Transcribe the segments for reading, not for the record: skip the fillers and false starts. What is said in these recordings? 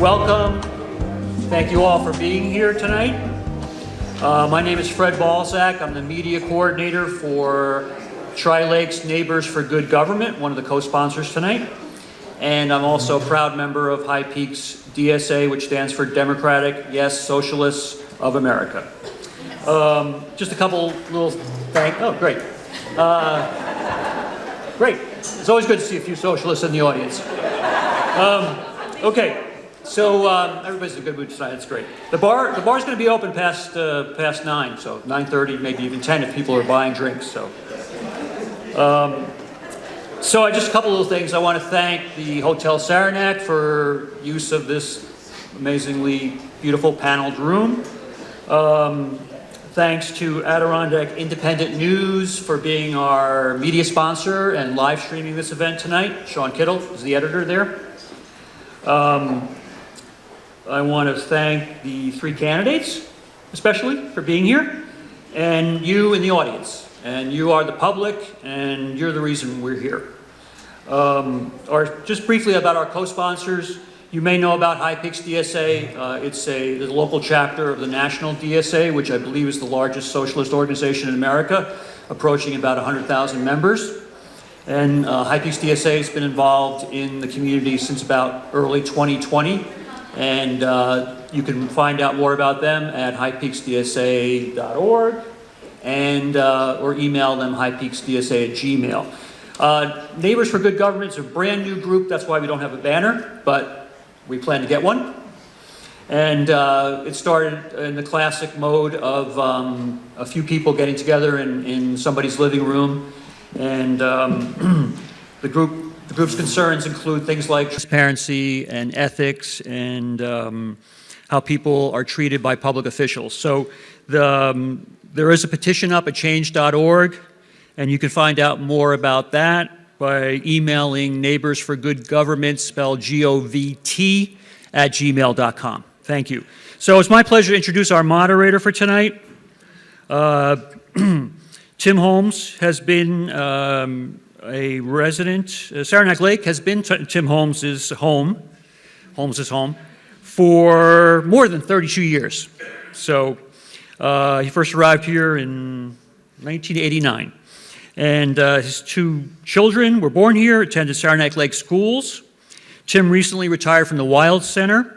Welcome. Thank you all for being here tonight. My name is Fred Balzac. I'm the media coordinator for Tri-Lakes Neighbors for Good Government, one of the co-sponsors tonight. And I'm also a proud member of High Peaks DSA, which stands for Democratic Yes Socialists of America. Just a couple little oh, great. Great. It's always good to see a few socialists in the audience. Okay. So everybody's in a good mood tonight. That's great. The bar's going to be open past 9, so 9:30, maybe even 10 if people are buying drinks. So just a couple little things. I want to thank the Hotel Saranac for use of this amazingly beautiful paneled room. Thanks to Adirondack Independent News for being our media sponsor and live streaming this event tonight. Sean Kittle is the editor there. I want to thank the 3 candidates, especially, for being here, and you in the audience. And you are the public, and you're the reason we're here. Just briefly about our co-sponsors, you may know about High Peaks DSA. It's a local chapter of the National DSA, which I believe is the largest socialist organization in America, approaching about 100,000 members. And High Peaks DSA has been involved in the community since about early 2020. And you can find out more about them at highpeaksdsa.org and or email them highpeaksdsa@gmail. Neighbors for Good Government is a brand new group. That's why we don't have a banner, but we plan to get one. And it started in the classic mode of a few people getting together in somebody's living room. And the group's concerns include things like transparency and ethics and how people are treated by public officials. So there is a petition up at change.org, and you can find out more about that by emailing Neighbors for Good Government, spelled GOVT, @gmail.com. Thank you. So it's my pleasure to introduce our moderator for tonight. Tim Holmes has been a resident. Saranac Lake has been Tim Holmes' home for more than 32 years. So he first arrived here in 1989. And his 2 children were born here, attended Saranac Lake schools. Tim recently retired from the Wild Center.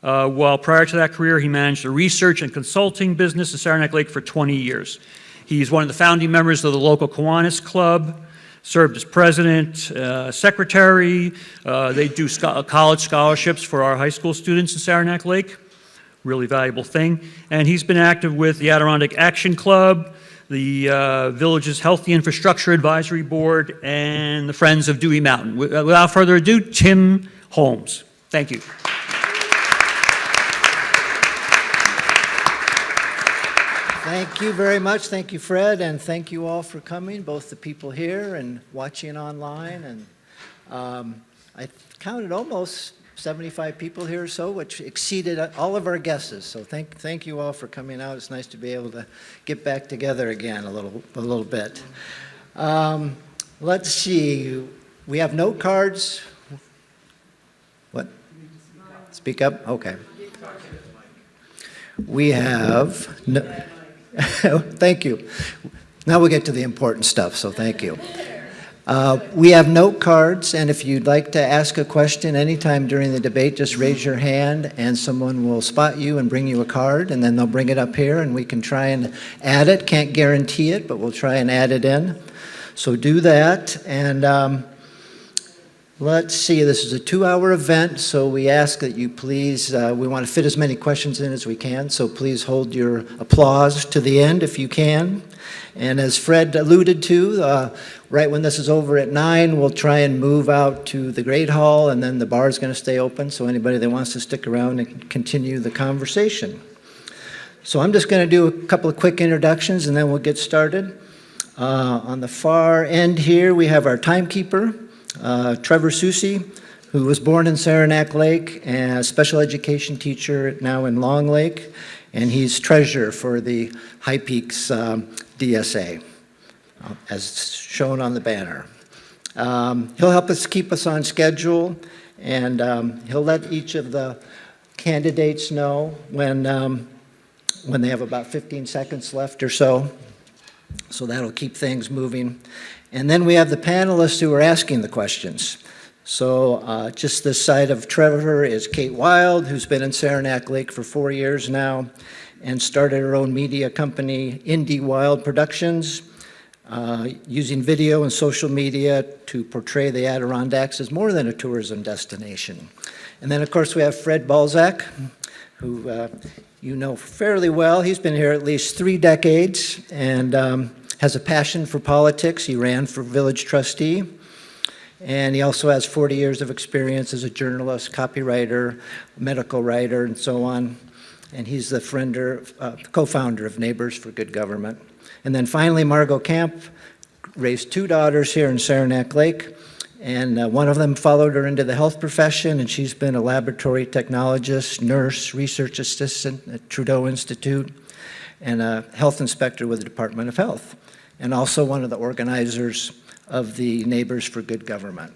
While prior to that career, he managed a research and consulting business at Saranac Lake for 20 years. He's one of the founding members of the local Kiwanis Club, served as president, secretary. They do college scholarships for our high school students in Saranac Lake. Really valuable thing. And he's been active with the Adirondack Action Club, the Village's Healthy Infrastructure Advisory Board, and the Friends of Dewey Mountain. Without further ado, Tim Holmes. Thank you. Thank you very much. Thank you, Fred, and thank you all for coming, both the people here and watching online. And I counted almost 75 people here or so, which exceeded all of our guesses. So thank you all for coming out. It's nice to be able to get back together again a little bit. Let's see. We have note cards. What? Speak up? Okay. We have no. Thank you. Now we'll get to the important stuff, so thank you. We have note cards, and if you'd like to ask a question anytime during the debate, just raise your hand, and someone will spot you and bring you a card, and then they'll bring it up here, and we can try and add it. Can't guarantee it, but we'll try and add it in. So do that, and let's see, this is a 2-hour event, so we ask that you please, we want to fit as many questions in as we can, so please hold your applause to the end if you can. And as Fred alluded to, right when this is over at 9, we'll try and move out to the Great Hall, and then the bar is going to stay open, so anybody that wants to stick around and continue the conversation. So I'm just going to do a couple of quick introductions, and then we'll get started. On the far end here, we have our timekeeper, Trevor Susi, who was born in Saranac Lake and a special education teacher now in Long Lake, and he's treasurer for the High Peaks DSA, as shown on the banner. He'll help us keep us on schedule, and he'll let each of the candidates know when they have about 15 seconds left or so. So that'll keep things moving. And then we have the panelists who are asking the questions. So just this side of Trevor is Kate Wild, who's been in Saranac Lake for 4 years now and started her own media company, Indie Wild Productions, using video and social media to portray the Adirondacks as more than a tourism destination. And then, of course, we have Fred Balzac, who you know fairly well. He's been here at least 3 decades and has a passion for politics. He ran for village trustee. And he also has 40 years of experience as a journalist, copywriter, medical writer, and so on. And he's the co-founder of Neighbors for Good Government. And then finally, Margot Camp raised 2 daughters here in Saranac Lake. And one of them followed her into the health profession, and she's been a laboratory technologist, nurse, research assistant at Trudeau Institute, and a health inspector with the Department of Health, and also one of the organizers of the Neighbors for Good Government.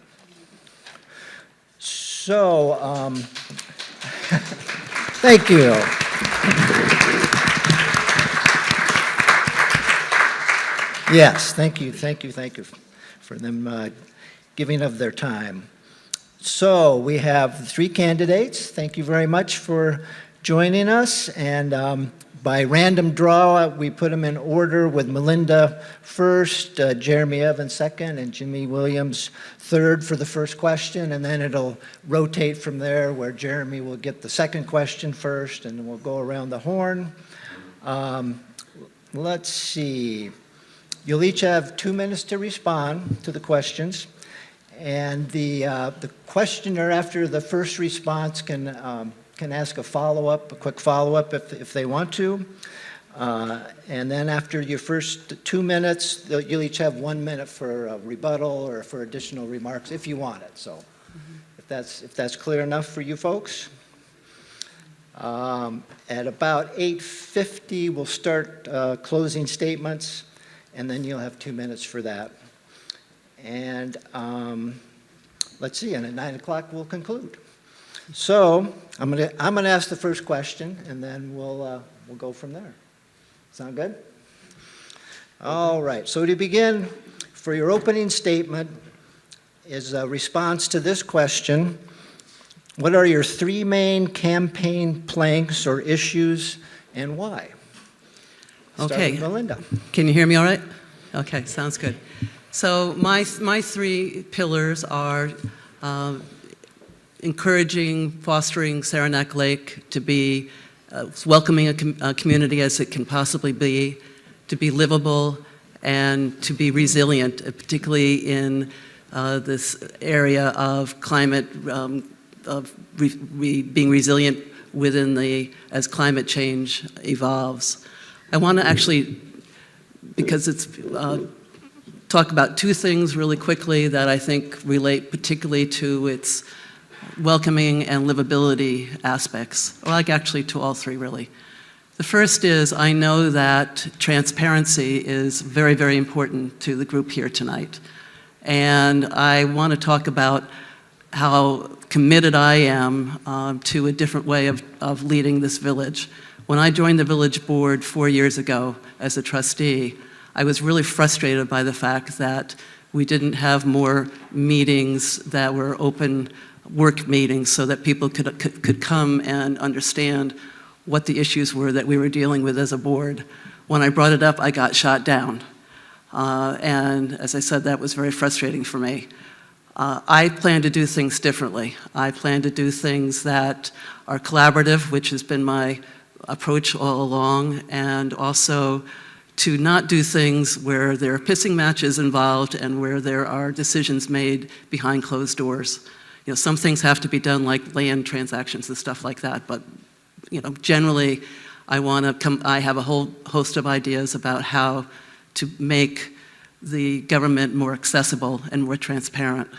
So, thank you. Yes, thank you for them giving of their time. So we have 3 candidates. Thank you very much for joining us. And by random draw, we put them in order with Melinda first, Jeremy Evans second, and Jimmy Wiliams third for the first question. And then it'll rotate from there where Jeremy will get the second question first, and then we'll go around the horn. Let's see. You'll each have 2 minutes to respond to the questions. And the questioner, after the first response, can ask a quick follow-up if they want to. And then after your first 2 minutes, you'll each have 1 minute for a rebuttal or for additional remarks if you want it. So if that's clear enough for you folks. At about 8:50, we'll start closing statements, and then you'll have 2 minutes for that. And let's see, and at 9 o'clock we'll conclude. So I'm gonna ask the first question, and then we'll go from there. Sound good? All right. So to begin, for your opening statement, is a response to this question: what are your 3 main campaign planks or issues, and why? Okay. Start with Melinda. Can you hear me all right? Okay, sounds good. So my 3 pillars are encouraging, fostering Saranac Lake to be welcoming a community as it can possibly be, to be livable, and to be resilient, particularly in this area of climate, being resilient as climate change evolves. I want to actually, because it's talk about 2 things really quickly that I think relate particularly to its welcoming and livability aspects, like actually to all 3 really. The first is I know that transparency is very, very important to the group here tonight. And I want to talk about how committed I am to a different way of leading this village. When I joined the village board 4 years ago as a trustee, I was really frustrated by the fact that we didn't have more meetings that were open work meetings so that people could come and understand what the issues were that we were dealing with as a board. When I brought it up, I got shot down. And as I said, that was very frustrating for me. I plan to do things differently. I plan to do things that are collaborative, which has been my approach all along, and also to not do things where there are pissing matches involved and where there are decisions made behind closed doors. You know, some things have to be done like land transactions and stuff like that, but you know, generally I have a whole host of ideas about how to make the government more accessible and more transparent.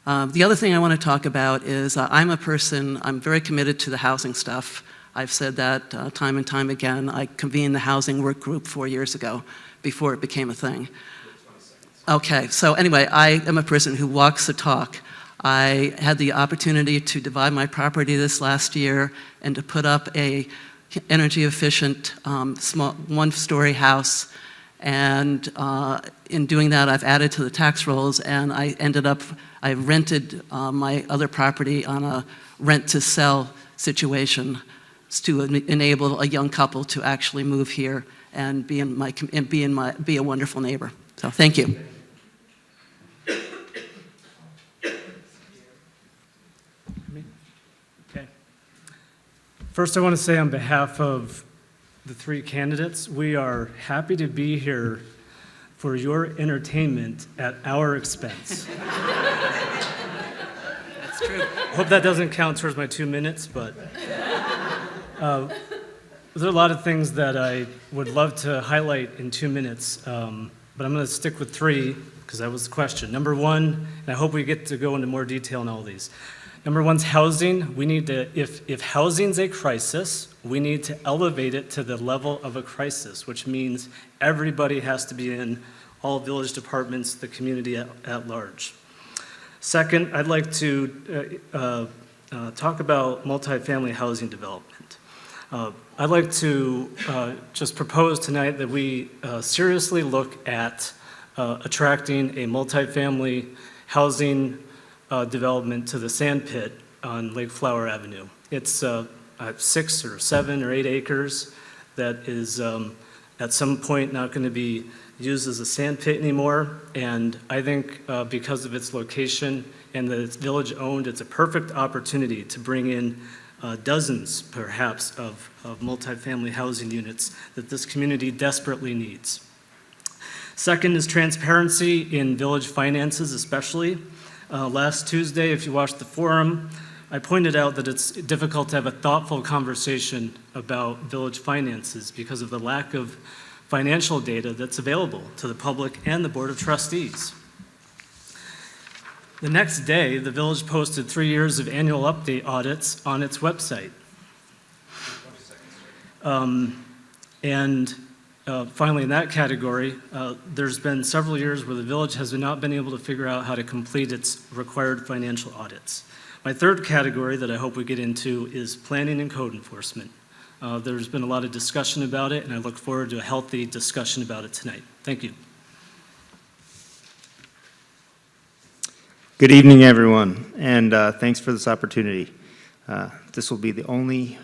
The other thing I want to talk about is I'm very committed to the housing stuff. I've said that time and time again. I convened the housing work group 4 years ago before it became a thing. Okay, so anyway, I am a person who walks the talk. I had the opportunity to divide my property this last year and to put up a energy efficient small one-story house. And in doing that, I've added to the tax rolls, and I rented my other property on a rent-to-sell situation to enable a young couple to actually move here and be a wonderful neighbor. So thank you. Okay. First, I want to say on behalf of the three candidates, we are happy to be here for your entertainment at our expense. That's true. Hope that doesn't count towards my 2 minutes, but there are a lot of things that I would love to highlight in 2 minutes, but I'm going to stick with 3 because that was the question. Number 1, and I hope we get to go into more detail on all these. Number 1's housing. We need to, if housing's a crisis, we need to elevate it to the level of a crisis, which means everybody has to be in, all village departments, the community at large. Second, I'd like to talk about multifamily housing development. I'd like to just propose tonight that we seriously look at attracting a multifamily housing development to the sand pit on Lake Flower Avenue. It's 6 or 7 or 8 acres that is at some point not going to be used as a sand pit anymore, and I think because of its location and that it's village owned, it's a perfect opportunity to bring in dozens perhaps of multifamily housing units that this community desperately needs. Second is transparency in village finances especially. Last Tuesday, if you watched the forum, I pointed out that it's difficult to have a thoughtful conversation about village finances because of the lack of financial data that's available to the public and the Board of Trustees. The next day, the village posted 3 years of annual update audits on its website. Finally, in that category, there's been several years where the village has not been able to figure out how to complete its required financial audits. My third category that I hope we get into is planning and code enforcement. There's been a lot of discussion about it, and I look forward to a healthy discussion about it tonight. Thank you. Good evening, everyone, and thanks for this opportunity. This will be the only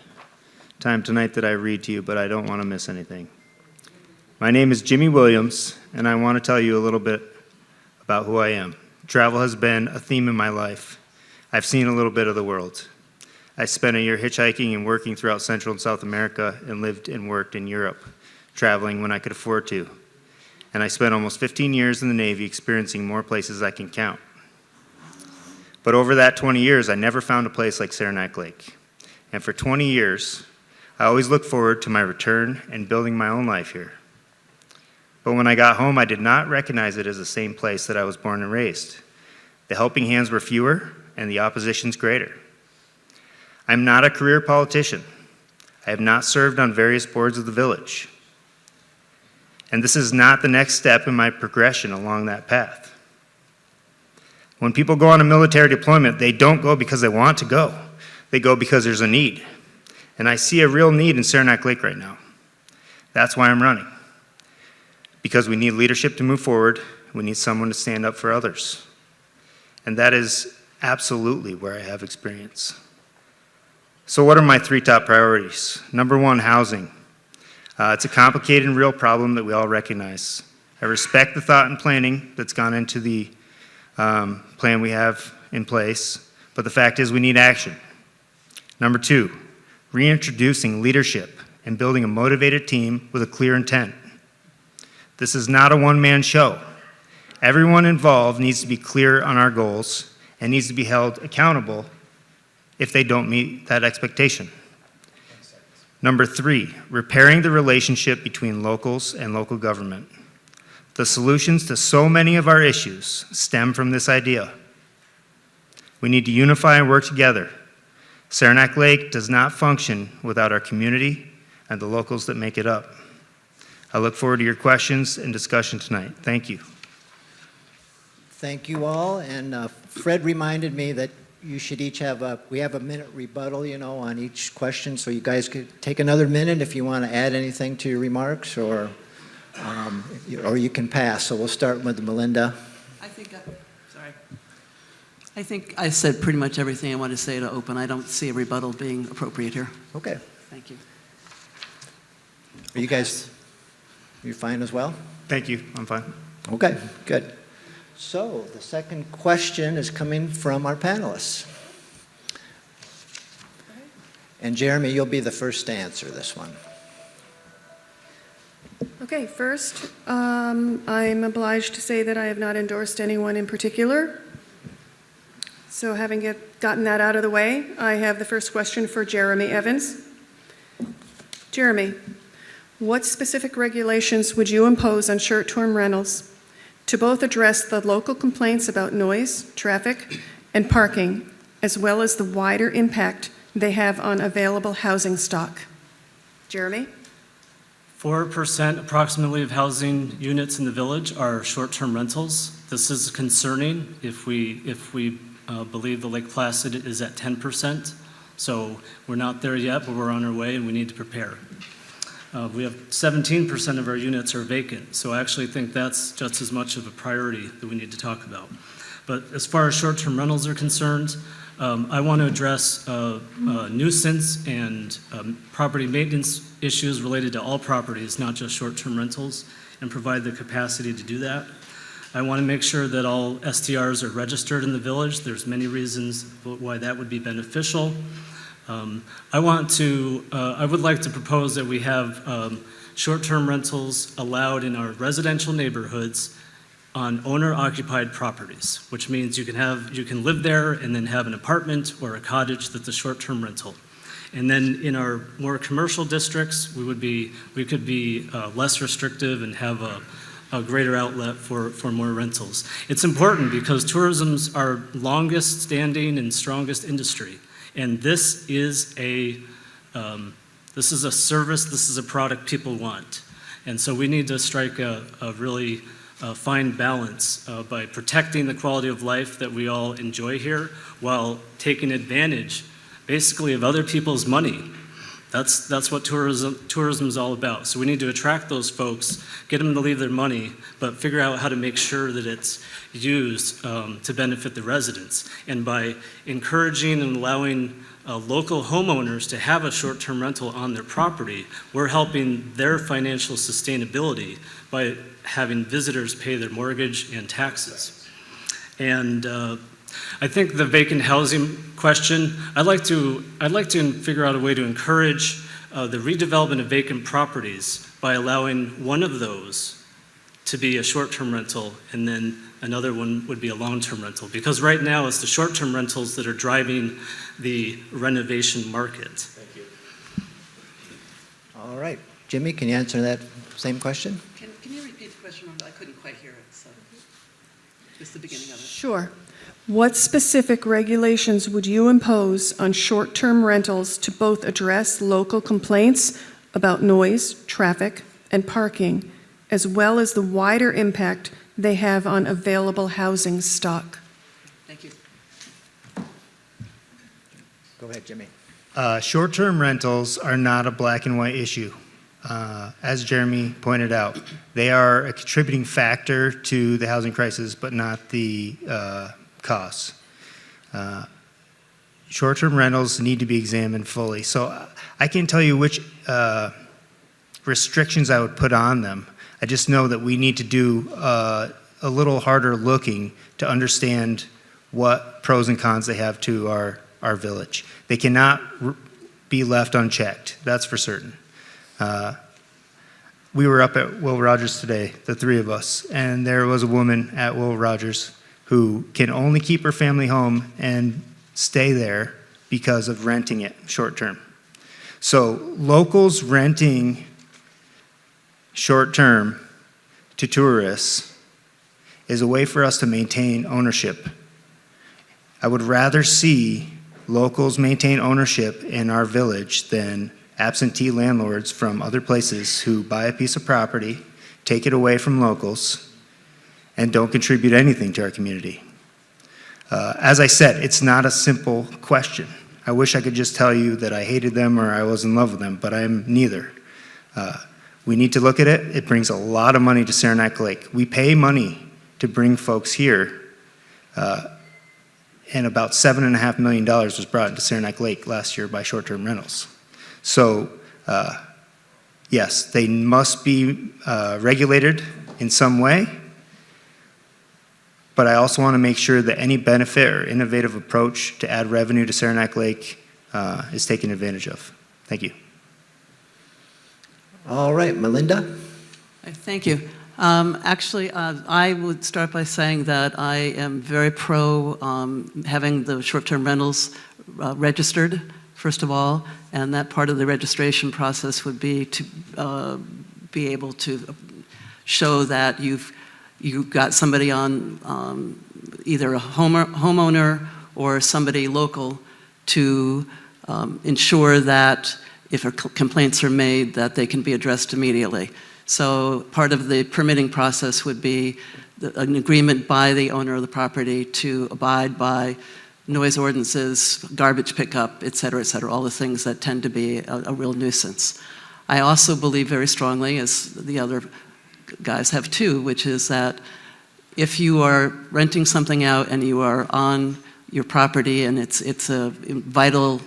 time tonight that I read to you, but I don't want to miss anything. My name is Jimmy Wiliams, and I want to tell you a little bit about who I am. Travel has been a theme in my life. I've seen a little bit of the world. I spent a year hitchhiking and working throughout Central and South America and lived and worked in Europe, traveling when I could afford to. And I spent almost 15 years in the Navy experiencing more places I can count. But over that 20 years, I never found a place like Saranac Lake. And for 20 years, I always looked forward to my return and building my own life here. But when I got home, I did not recognize it as the same place that I was born and raised. The helping hands were fewer, and the oppositions greater. I'm not a career politician. I have not served on various boards of the village. And this is not the next step in my progression along that path. When people go on a military deployment, they don't go because they want to go. They go because there's a need. And I see a real need in Saranac Lake right now. That's why I'm running. Because we need leadership to move forward. We need someone to stand up for others. And that is absolutely where I have experience. So what are my 3 top priorities? Number 1, housing. It's a complicated and real problem that we all recognize. I respect the thought and planning that's gone into the plan we have in place, but the fact is we need action. Number 2, reintroducing leadership and building a motivated team with a clear intent. This is not a one-man show. Everyone involved needs to be clear on our goals and needs to be held accountable if they don't meet that expectation. Number 3, repairing the relationship between locals and local government. The solutions to so many of our issues stem from this idea. We need to unify and work together. Saranac Lake does not function without our community and the locals that make it up. I look forward to your questions and discussion tonight. Thank you. Thank you all, and Fred reminded me that you should each we have a minute rebuttal, on each question, so you guys could take another minute if you want to add anything to your remarks, or you can pass. So we'll start with Melinda. I think I said pretty much everything I want to say to open. I don't see a rebuttal being appropriate here. Okay. Thank you. Are you guys, you fine as well? Thank you, I'm fine. Okay, good. So the second question is coming from our panelists. And Jeremy, you'll be the first to answer this one. Okay, first, I'm obliged to say that I have not endorsed anyone in particular. So having gotten that out of the way, I have the first question for Jeremy Evans. Jeremy, what specific regulations would you impose on short-term rentals to both address the local complaints about noise, traffic, and parking, as well as the wider impact they have on available housing stock? Jeremy? 4% approximately of housing units in the village are short-term rentals. This is concerning if we believe the Lake Placid is at 10%. So we're not there yet, but we're on our way and we need to prepare. We have 17% of our units are vacant, so I actually think that's just as much of a priority that we need to talk about. But as far as short-term rentals are concerned, I want to address nuisance and property maintenance issues related to all properties, not just short-term rentals, and provide the capacity to do that. I want to make sure that all STRs are registered in the village. There's many reasons why that would be beneficial. I would like to propose that we have short-term rentals allowed in our residential neighborhoods on owner-occupied properties, which means you can live there and then have an apartment or a cottage that's a short-term rental. And then in our more commercial districts, we could be less restrictive and have a greater outlet for more rentals. It's important because tourism's our longest standing and strongest industry. And this is a service, this is a product people want. And so we need to strike a really fine balance by protecting the quality of life that we all enjoy here while taking advantage basically of other people's money. That's what tourism is all about. So we need to attract those folks, get them to leave their money, but figure out how to make sure that it's used to benefit the residents. And by encouraging and allowing local homeowners to have a short-term rental on their property, we're helping their financial sustainability by having visitors pay their mortgage and taxes. And I think the vacant housing question, I'd like to figure out a way to encourage the redevelopment of vacant properties by allowing one of those to be a short-term rental and then another one would be a long-term rental. Because right now it's the short-term rentals that are driving the renovation market. Thank you. All right. Jimmy, can you answer that same question? Can you repeat the question? I couldn't quite hear it, so just the beginning of it. Sure. What specific regulations would you impose on short-term rentals to both address local complaints about noise, traffic, and parking, as well as the wider impact they have on available housing stock? Thank you. Go ahead, Jimmy. Short-term rentals are not a black and white issue. As Jeremy pointed out, they are a contributing factor to the housing crisis, but not the costs. Short-term rentals need to be examined fully. So I can't tell you which restrictions I would put on them. I just know that we need to do a little harder looking to understand what pros and cons they have to our village. They cannot be left unchecked, that's for certain. We were up at Will Rogers today, the three of us, and there was a woman at Will Rogers who can only keep her family home and stay there because of renting it short term. So locals renting short term to tourists is a way for us to maintain ownership. I would rather see locals maintain ownership in our village than absentee landlords from other places who buy a piece of property, take it away from locals, and don't contribute anything to our community. As I said, it's not a simple question. I wish I could just tell you that I hated them or I was in love with them, but I'm neither. We need to look at it. It brings a lot of money to Saranac Lake. We pay money to bring folks here, and about $7.5 million was brought into Saranac Lake last year by short-term rentals. So, yes, they must be regulated in some way, but I also want to make sure that any benefit or innovative approach to add revenue to Saranac Lake is taken advantage of. Thank you. All right, Melinda? Thank you. Actually, I would start by saying that I am very pro having the short-term rentals registered, first of all, and that part of the registration process would be to be able to show that you've got somebody on, either a homeowner or somebody local to ensure that if complaints are made, that they can be addressed immediately. So part of the permitting process would be an agreement by the owner of the property to abide by noise ordinances, garbage pickup, et cetera, all the things that tend to be a real nuisance. I also believe very strongly, as the other guys have too, which is that if you are renting something out and you are on your property and it's a vital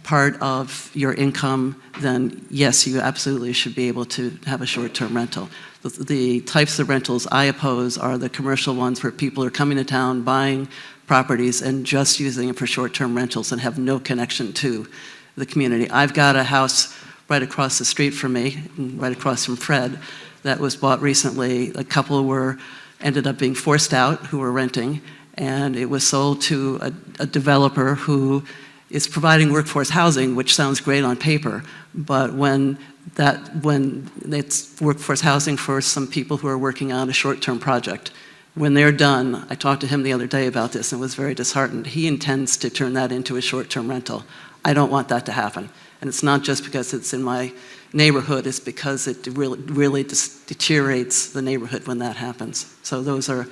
part of your income, then yes, you absolutely should be able to have a short-term rental. The types of rentals I oppose are the commercial ones where people are coming to town, buying properties and just using it for short-term rentals and have no connection to the community. I've got a house right across the street from me, right across from Fred, that was bought recently. A couple ended up being forced out who were renting, and it was sold to a developer who is providing workforce housing, which sounds great on paper, but when it's workforce housing for some people who are working on a short-term project, when they're done, I talked to him the other day about this and was very disheartened. He intends to turn that into a short-term rental. I don't want that to happen. And it's not just because it's in my neighborhood, it's because it really deteriorates the neighborhood when that happens. So those are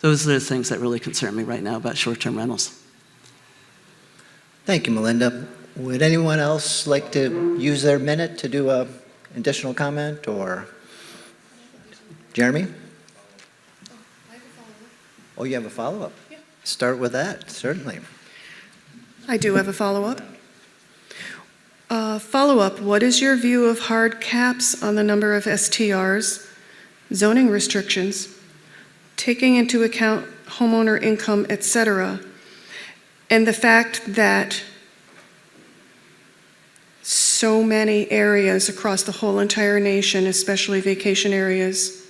the things that really concern me right now about short-term rentals. Thank you, Melinda. Would anyone else like to use their minute to do an additional comment, or Jeremy? Oh, you have a follow-up? Yeah. Start with that, certainly. I do have a follow-up. Follow-up, what is your view of hard caps on the number of STRs, zoning restrictions, taking into account homeowner income, etc., and the fact that so many areas across the whole entire nation, especially vacation areas,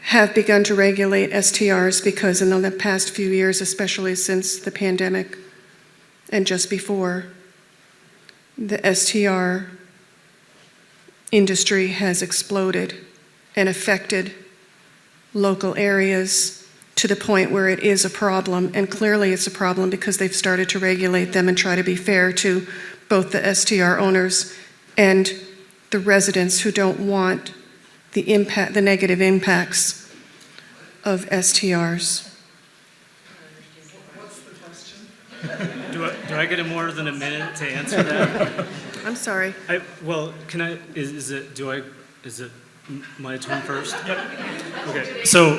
have begun to regulate STRs because in the past few years, especially since the pandemic and just before, the STR industry has exploded and affected local areas to the point where it is a problem, and clearly it's a problem because they've started to regulate them and try to be fair to both the STR owners and the residents who don't want the negative impacts of STRs. What's the question? Do I get more than a minute to answer that? I'm sorry. Is it my turn first? Yep. Okay. So,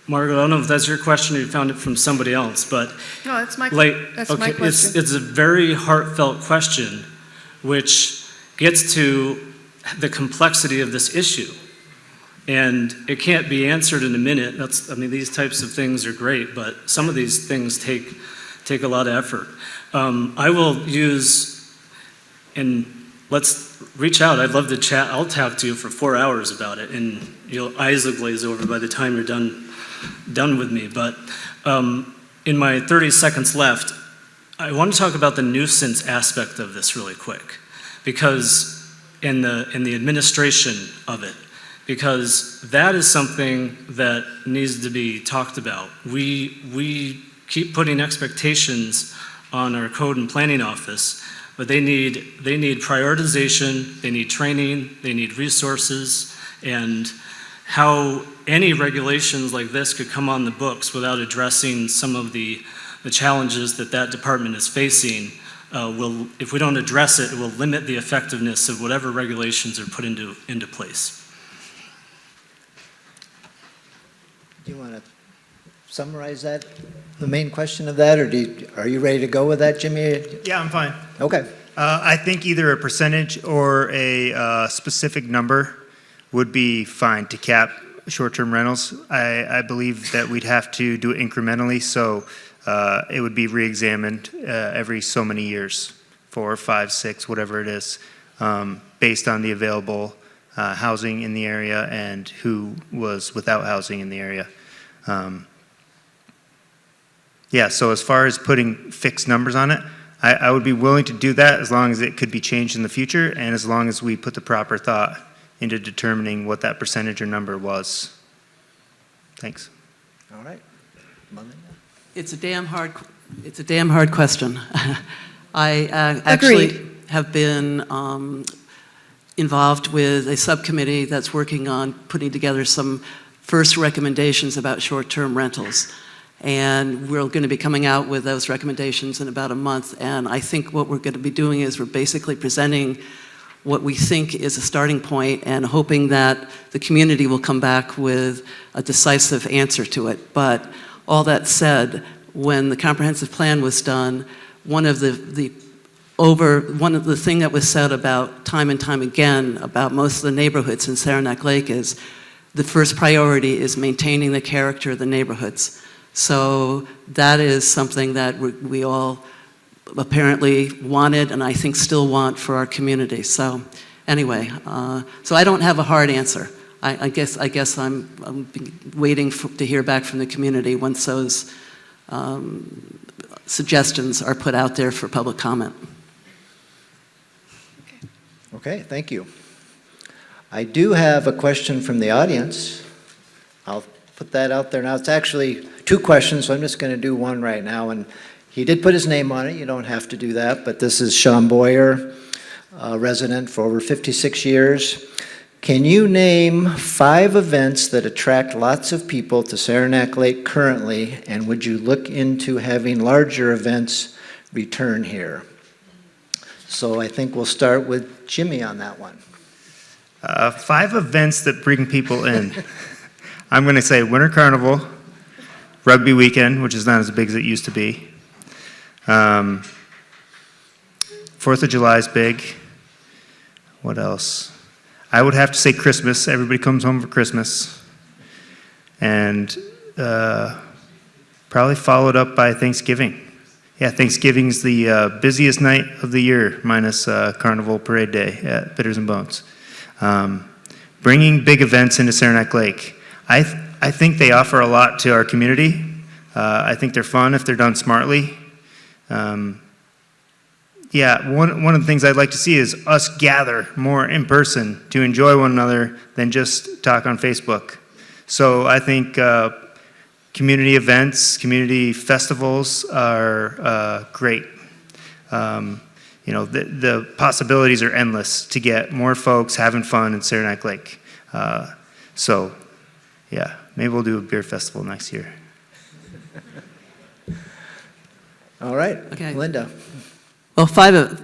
Margaret, I don't know if that's your question or you found it from somebody else, but No, that's my my question. It's a very heartfelt question, which gets to the complexity of this issue. And it can't be answered in a minute. These types of things are great, but some of these things take a lot of effort. I will use, and let's reach out. I'd love to chat. I'll talk to you for 4 hours about it, and your eyes will glaze over by the time you're done with me. But in my 30 seconds left, I want to talk about the nuisance aspect of this really quick, because in the administration of it, because that is something that needs to be talked about. We keep putting expectations on our code and planning office, but they need prioritization, they need training, they need resources, and how any regulations like this could come on the books without addressing some of the challenges that that department is facing if we don't address it, it will limit the effectiveness of whatever regulations are put into place. Do you want to summarize that, the main question of that, or are you ready to go with that, Jimmy? Yeah, I'm fine. Okay. I think either a percentage or a specific number would be fine to cap short-term rentals. I believe that we'd have to do it incrementally, so it would be re-examined every so many years, 4, 5, 6, whatever it is, based on the available housing in the area and who was without housing in the area. Yeah, so as far as putting fixed numbers on it, I would be willing to do that as long as it could be changed in the future and as long as we put the proper thought into determining what that percentage or number was. Thanks. All right. Melinda? It's a damn hard question. I actually have been involved with a subcommittee that's working on putting together some first recommendations about short-term rentals. And we're going to be coming out with those recommendations in about a month. And I think what we're going to be doing is we're basically presenting what we think is a starting point and hoping that the community will come back with a decisive answer to it. But all that said, when the comprehensive plan was done, one of the thing that was said about time and time again about most of the neighborhoods in Saranac Lake is the first priority is maintaining the character of the neighborhoods. So that is something that we all apparently wanted and I think still want for our community. So anyway, so I don't have a hard answer. I guess I'm waiting to hear back from the community once those suggestions are put out there for public comment. Okay, thank you. I do have a question from the audience. I'll put that out there now. It's actually 2 questions, so I'm just going to do one right now. And he did put his name on it. You don't have to do that. But this is Sean Boyer, a resident for over 56 years. Can you name 5 events that attract lots of people to Saranac Lake currently, and would you look into having larger events return here? So I think we'll start with Jimmy on that one. 5 events that bring people in. I'm going to say Winter Carnival, Rugby Weekend, which is not as big as it used to be. 4th of July is big. What else? I would have to say Christmas. Everybody comes home for Christmas. And probably followed up by Thanksgiving. Yeah, Thanksgiving's the busiest night of the year, minus Carnival Parade Day at Bitters and Bones. Bringing big events into Saranac Lake. I think they offer a lot to our community. I think they're fun if they're done smartly. Yeah, one of the things I'd like to see is us gather more in person to enjoy one another than just talk on Facebook. So I think community events, community festivals are great. You know, the possibilities are endless to get more folks having fun in Saranac Lake. So, yeah, maybe we'll do a beer festival next year. All right, Okay. Linda. Well,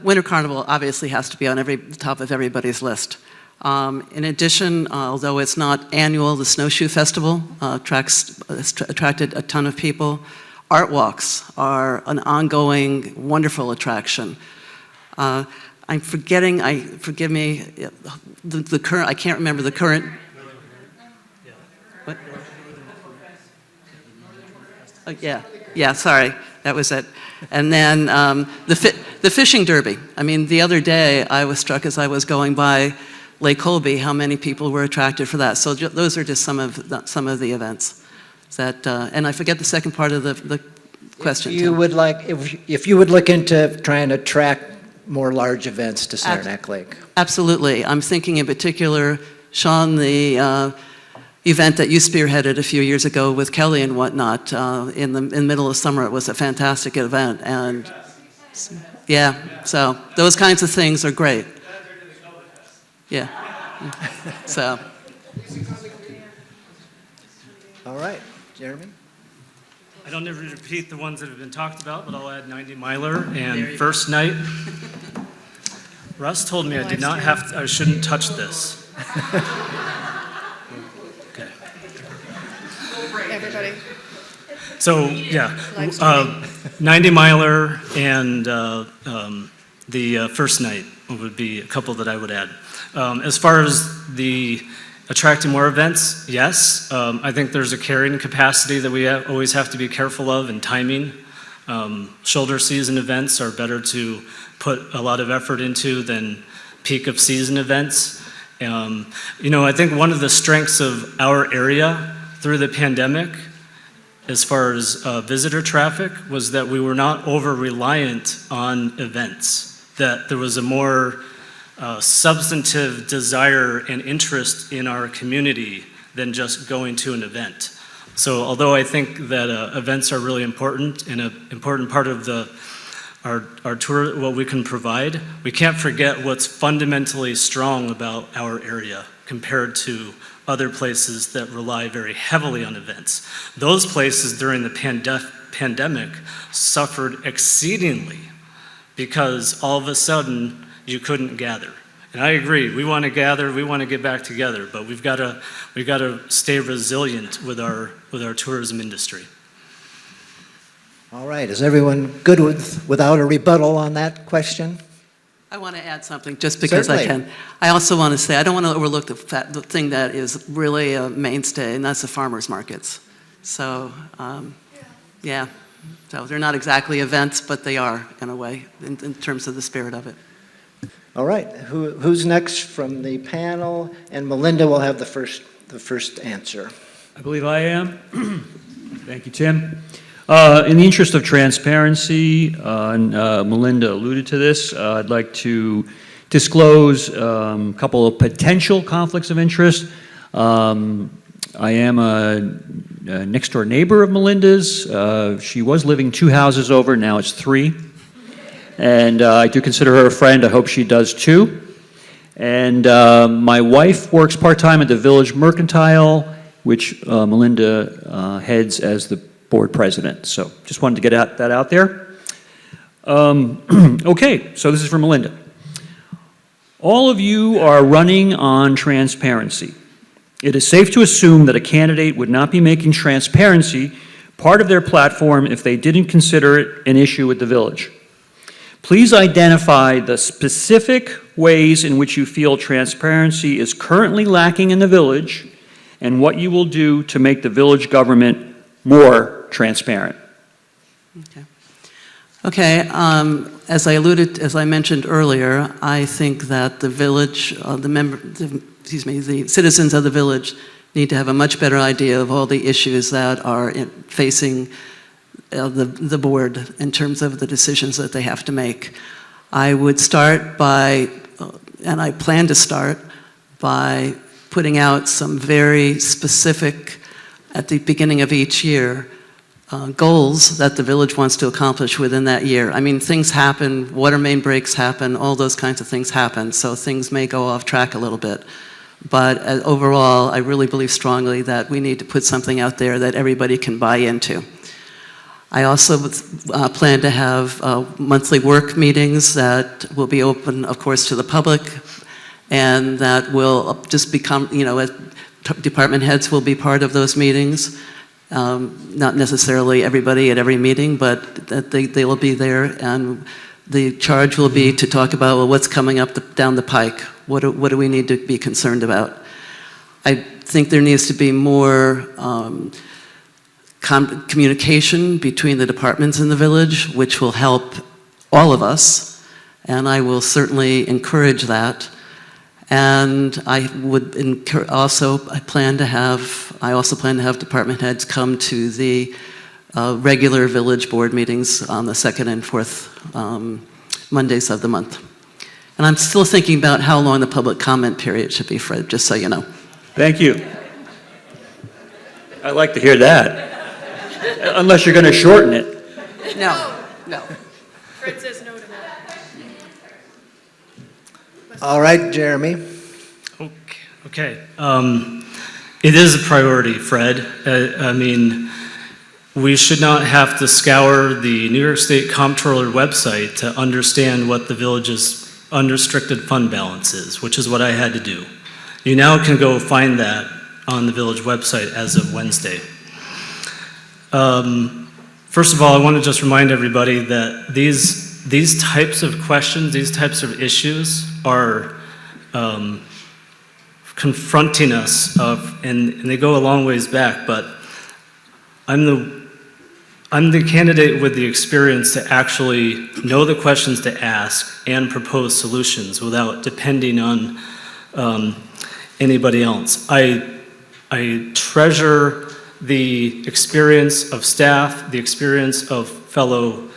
Winter Carnival obviously has to be on the top of everybody's list. In addition, although it's not annual, the Snowshoe Festival attracted a ton of people. Art walks are an ongoing, wonderful attraction. I'm forgetting, forgive me, the current, I can't remember the current. What? Oh, yeah, sorry, that was it. And then the fishing derby. I mean, the other day I was struck as I was going by Lake Colby how many people were attracted for that. So those are just some of the events. And I forget the second part of the question. If you would if you would look into trying to attract more large events to Saranac Lake. Absolutely. I'm thinking in particular, Sean, the event that you spearheaded a few years ago with Kelly and whatnot in the middle of summer. It was a fantastic event, and Yeah, so those kinds of things are great. Yeah. So, All right, Jeremy? I don't ever repeat the ones that have been talked about, but I'll add 90 miler and first night. Russ told me I did not have, I shouldn't touch this. Okay. Everybody. So, yeah, Live streaming. 90 miler and the first night would be a couple that I would add. As far as the attracting more events, yes. I think there's a carrying capacity that we always have to be careful of and timing. Shoulder season events are better to put a lot of effort into than peak of season events. I think one of the strengths of our area through the pandemic, as far as visitor traffic, was that we were not over-reliant on events, that there was a more substantive desire and interest in our community than just going to an event. So although I think that events are really important and an important part of our tour, what we can provide, we can't forget what's fundamentally strong about our area compared to other places that rely very heavily on events. Those places during the pandemic suffered exceedingly because all of a sudden you couldn't gather. And I agree, we want to gather, we want to get back together, but we've got to stay resilient with our tourism industry. All right, is everyone good without a rebuttal on that question? I want to add something, just because I Certainly. can. I also want to say, I don't want to overlook the thing that is really a mainstay, and that's the farmers markets. So, yeah, so they're not exactly events, but they are, in a way, in terms of the spirit of it. All right, who's next from the panel? And Melinda will have the first answer. I believe I am. Thank you, Tim. In the interest of transparency, and Melinda alluded to this, I'd like to disclose a couple of potential conflicts of interest. I am a next-door neighbor of Melinda's. She was living 2 houses over, now it's 3. And I do consider her a friend. I hope she does too. And my wife works part-time at the Village Mercantile, which Melinda heads as the board president. So just wanted to get that out there. Okay, so this is for Melinda. All of you are running on transparency. It is safe to assume that a candidate would not be making transparency part of their platform if they didn't consider it an issue with the village. Please identify the specific ways in which you feel transparency is currently lacking in the village and what you will do to make the village government more transparent. Okay, as I mentioned earlier, I think that the village, the citizens of the village need to have a much better idea of all the issues that are facing the board in terms of the decisions that they have to make. I would start by, and I plan to start by putting out some very specific, at the beginning of each year, goals that the village wants to accomplish within that year. I mean, things happen, water main breaks happen, all those kinds of things happen, so things may go off track a little bit. But overall, I really believe strongly that we need to put something out there that everybody can buy into. I also plan to have monthly work meetings that will be open, of course, to the public, and that will just become, department heads will be part of those meetings. Not necessarily everybody at every meeting, but that they will be there, and the charge will be to talk about, well, what's coming up down the pike? What do we need to be concerned about? I think there needs to be more communication between the departments in the village, which will help all of us, and I will certainly encourage that. And I would I also plan to have department heads come to the regular village board meetings on the 2nd and 4th Mondays of the month. And I'm still thinking about how long the public comment period should be, Fred, just so you know. Thank you. I'd like to hear that. Unless you're going to shorten it. No. Fred says no to that. All right, Jeremy. Okay. It is a priority, Fred. I mean, we should not have to scour the New York State Comptroller website to understand what the village's unrestricted fund balance is, which is what I had to do. You now can go find that on the village website as of Wednesday. First of all, I want to just remind everybody that these types of questions, these types of issues are confronting us and they go a long ways back, but I'm the candidate with the experience to actually know the questions to ask and propose solutions without depending on anybody else. I treasure the experience of staff, the experience of fellow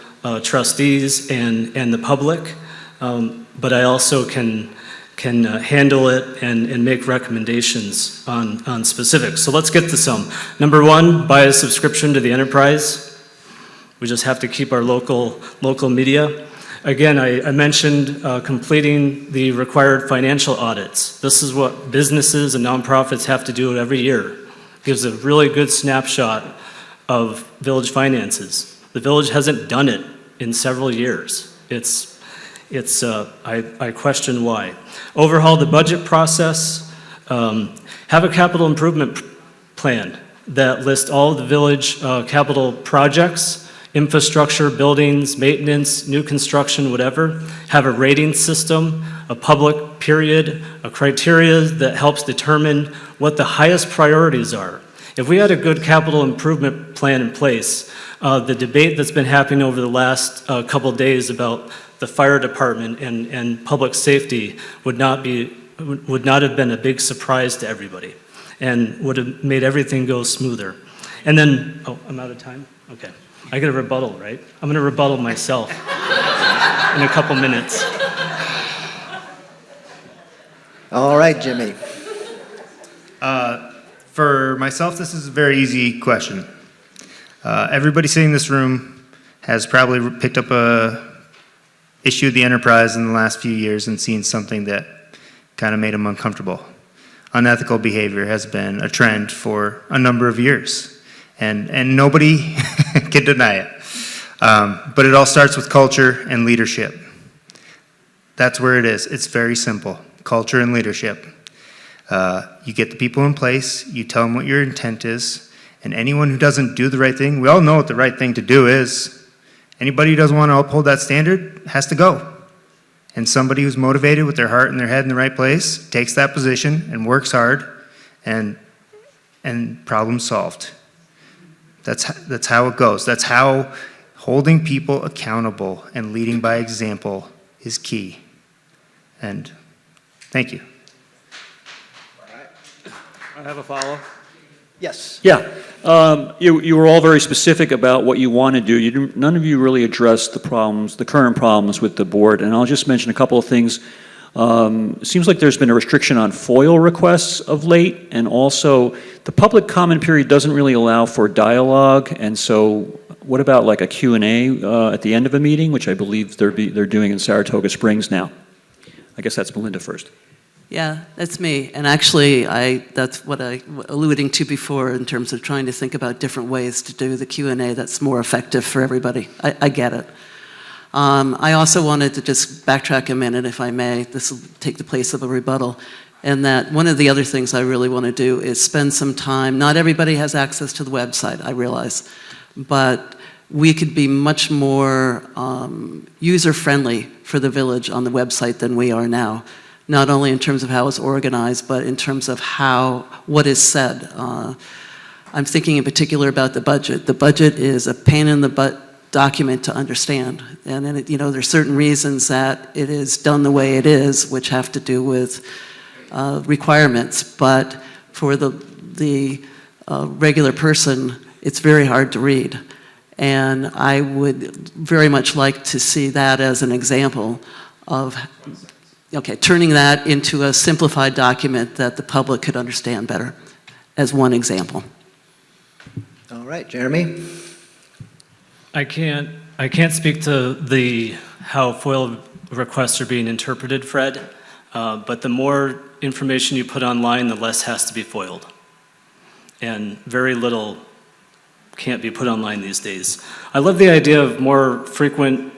trustees and the public, but I also can handle it and make recommendations on specifics. So let's get to some. Number one, buy a subscription to the enterprise. We just have to keep our local media. Again, I mentioned completing the required financial audits. This is what businesses and nonprofits have to do every year. Gives a really good snapshot of village finances. The village hasn't done it in several years. I question why. Overhaul the budget process. Have a capital improvement plan that lists all of the village capital projects, infrastructure, buildings, maintenance, new construction, whatever. Have a rating system, a public period, a criteria that helps determine what the highest priorities are. If we had a good capital improvement plan in place, the debate that's been happening over the last couple days about the fire department and public safety would not have been a big surprise to everybody and would have made everything go smoother. And then, oh, I'm out of time? Okay. I get a rebuttal, right? I'm going to rebuttal myself in a couple minutes. All right, Jimmy. For myself, this is a very easy question. Everybody sitting in this room has probably picked up a issue of the enterprise in the last few years and seen something that kind of made them uncomfortable. Unethical behavior has been a trend for a number of years, and nobody can deny it. But it all starts with culture and leadership. That's where it is. It's very simple. Culture and leadership. You get the people in place, you tell them what your intent is, and anyone who doesn't do the right thing, we all know what the right thing to do is. Anybody who doesn't want to uphold that standard has to go. And somebody who's motivated with their heart and their head in the right place takes that position and works hard, and problem solved. That's how it goes. That's how holding people accountable and leading by example is key. And thank you. I have a follow-up. Yes. Yeah. You were all very specific about what you want to do. None of you really addressed the current problems with the board, and I'll just mention a couple of things. It seems like there's been a restriction on FOIL requests of late, and also the public comment period doesn't really allow for dialogue, and so what about like a Q&A at the end of a meeting, which I believe they're doing in Saratoga Springs now? I guess that's Melinda first. Yeah, that's me. And actually, that's what I was alluding to before in terms of trying to think about different ways to do the Q&A that's more effective for everybody. I get it. I also wanted to just backtrack a minute, if I may. This will take the place of a rebuttal. And that one of the other things I really want to do is spend some time. Not everybody has access to the website, I realize. But we could be much more user-friendly for the village on the website than we are now. Not only in terms of how it's organized, but in terms of what is said. I'm thinking in particular about the budget. The budget is a pain in the butt document to understand. And then, there's certain reasons that it is done the way it is, which have to do with requirements. But for the regular person, it's very hard to read. And I would very much like to see that as an example of turning that into a simplified document that the public could understand better, as one example. All right, Jeremy. I can't speak to how FOIL requests are being interpreted, Fred. But the more information you put online, the less has to be foiled. And very little can't be put online these days. I love the idea of more frequent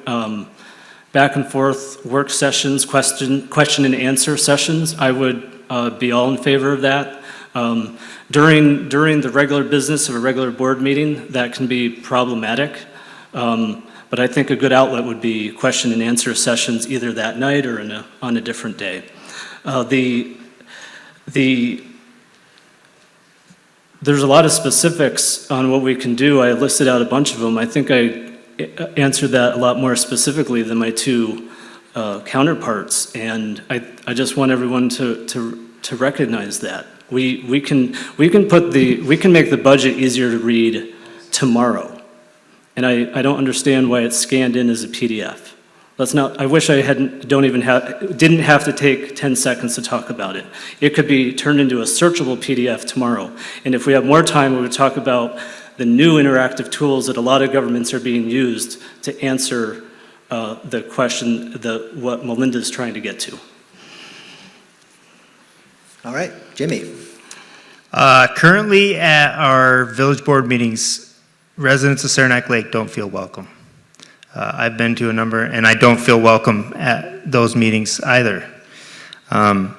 back and forth work sessions, question and answer sessions. I would be all in favor of that. During the regular business of a regular board meeting, that can be problematic. But I think a good outlet would be question and answer sessions either that night or on a different day. There's a lot of specifics on what we can do. I listed out a bunch of them. I think I answered that a lot more specifically than my two counterparts, and I just want everyone to recognize that. We can make the budget easier to read tomorrow. And I don't understand why it's scanned in as a PDF. I wish I didn't have to take 10 seconds to talk about it. It could be turned into a searchable PDF tomorrow. And if we have more time, we would talk about the new interactive tools that a lot of governments are being used to answer the question, what Melinda's trying to get to. All right, Jimmy. Currently at our village board meetings, residents of Saranac Lake don't feel welcome. I've been to a number, and I don't feel welcome at those meetings either. I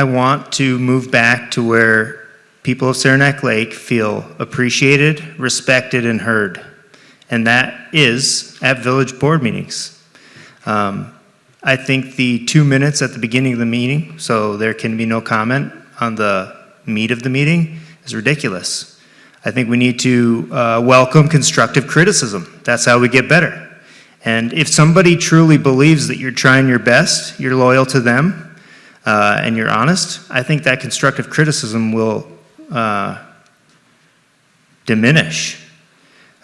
want to move back to where people of Saranac Lake feel appreciated, respected, and heard, and that is at village board meetings. I think the 2 minutes at the beginning of the meeting, so there can be no comment on the meat of the meeting, is ridiculous. I think we need to welcome constructive criticism. That's how we get better. And if somebody truly believes that you're trying your best, you're loyal to them, and you're honest, I think that constructive criticism will diminish.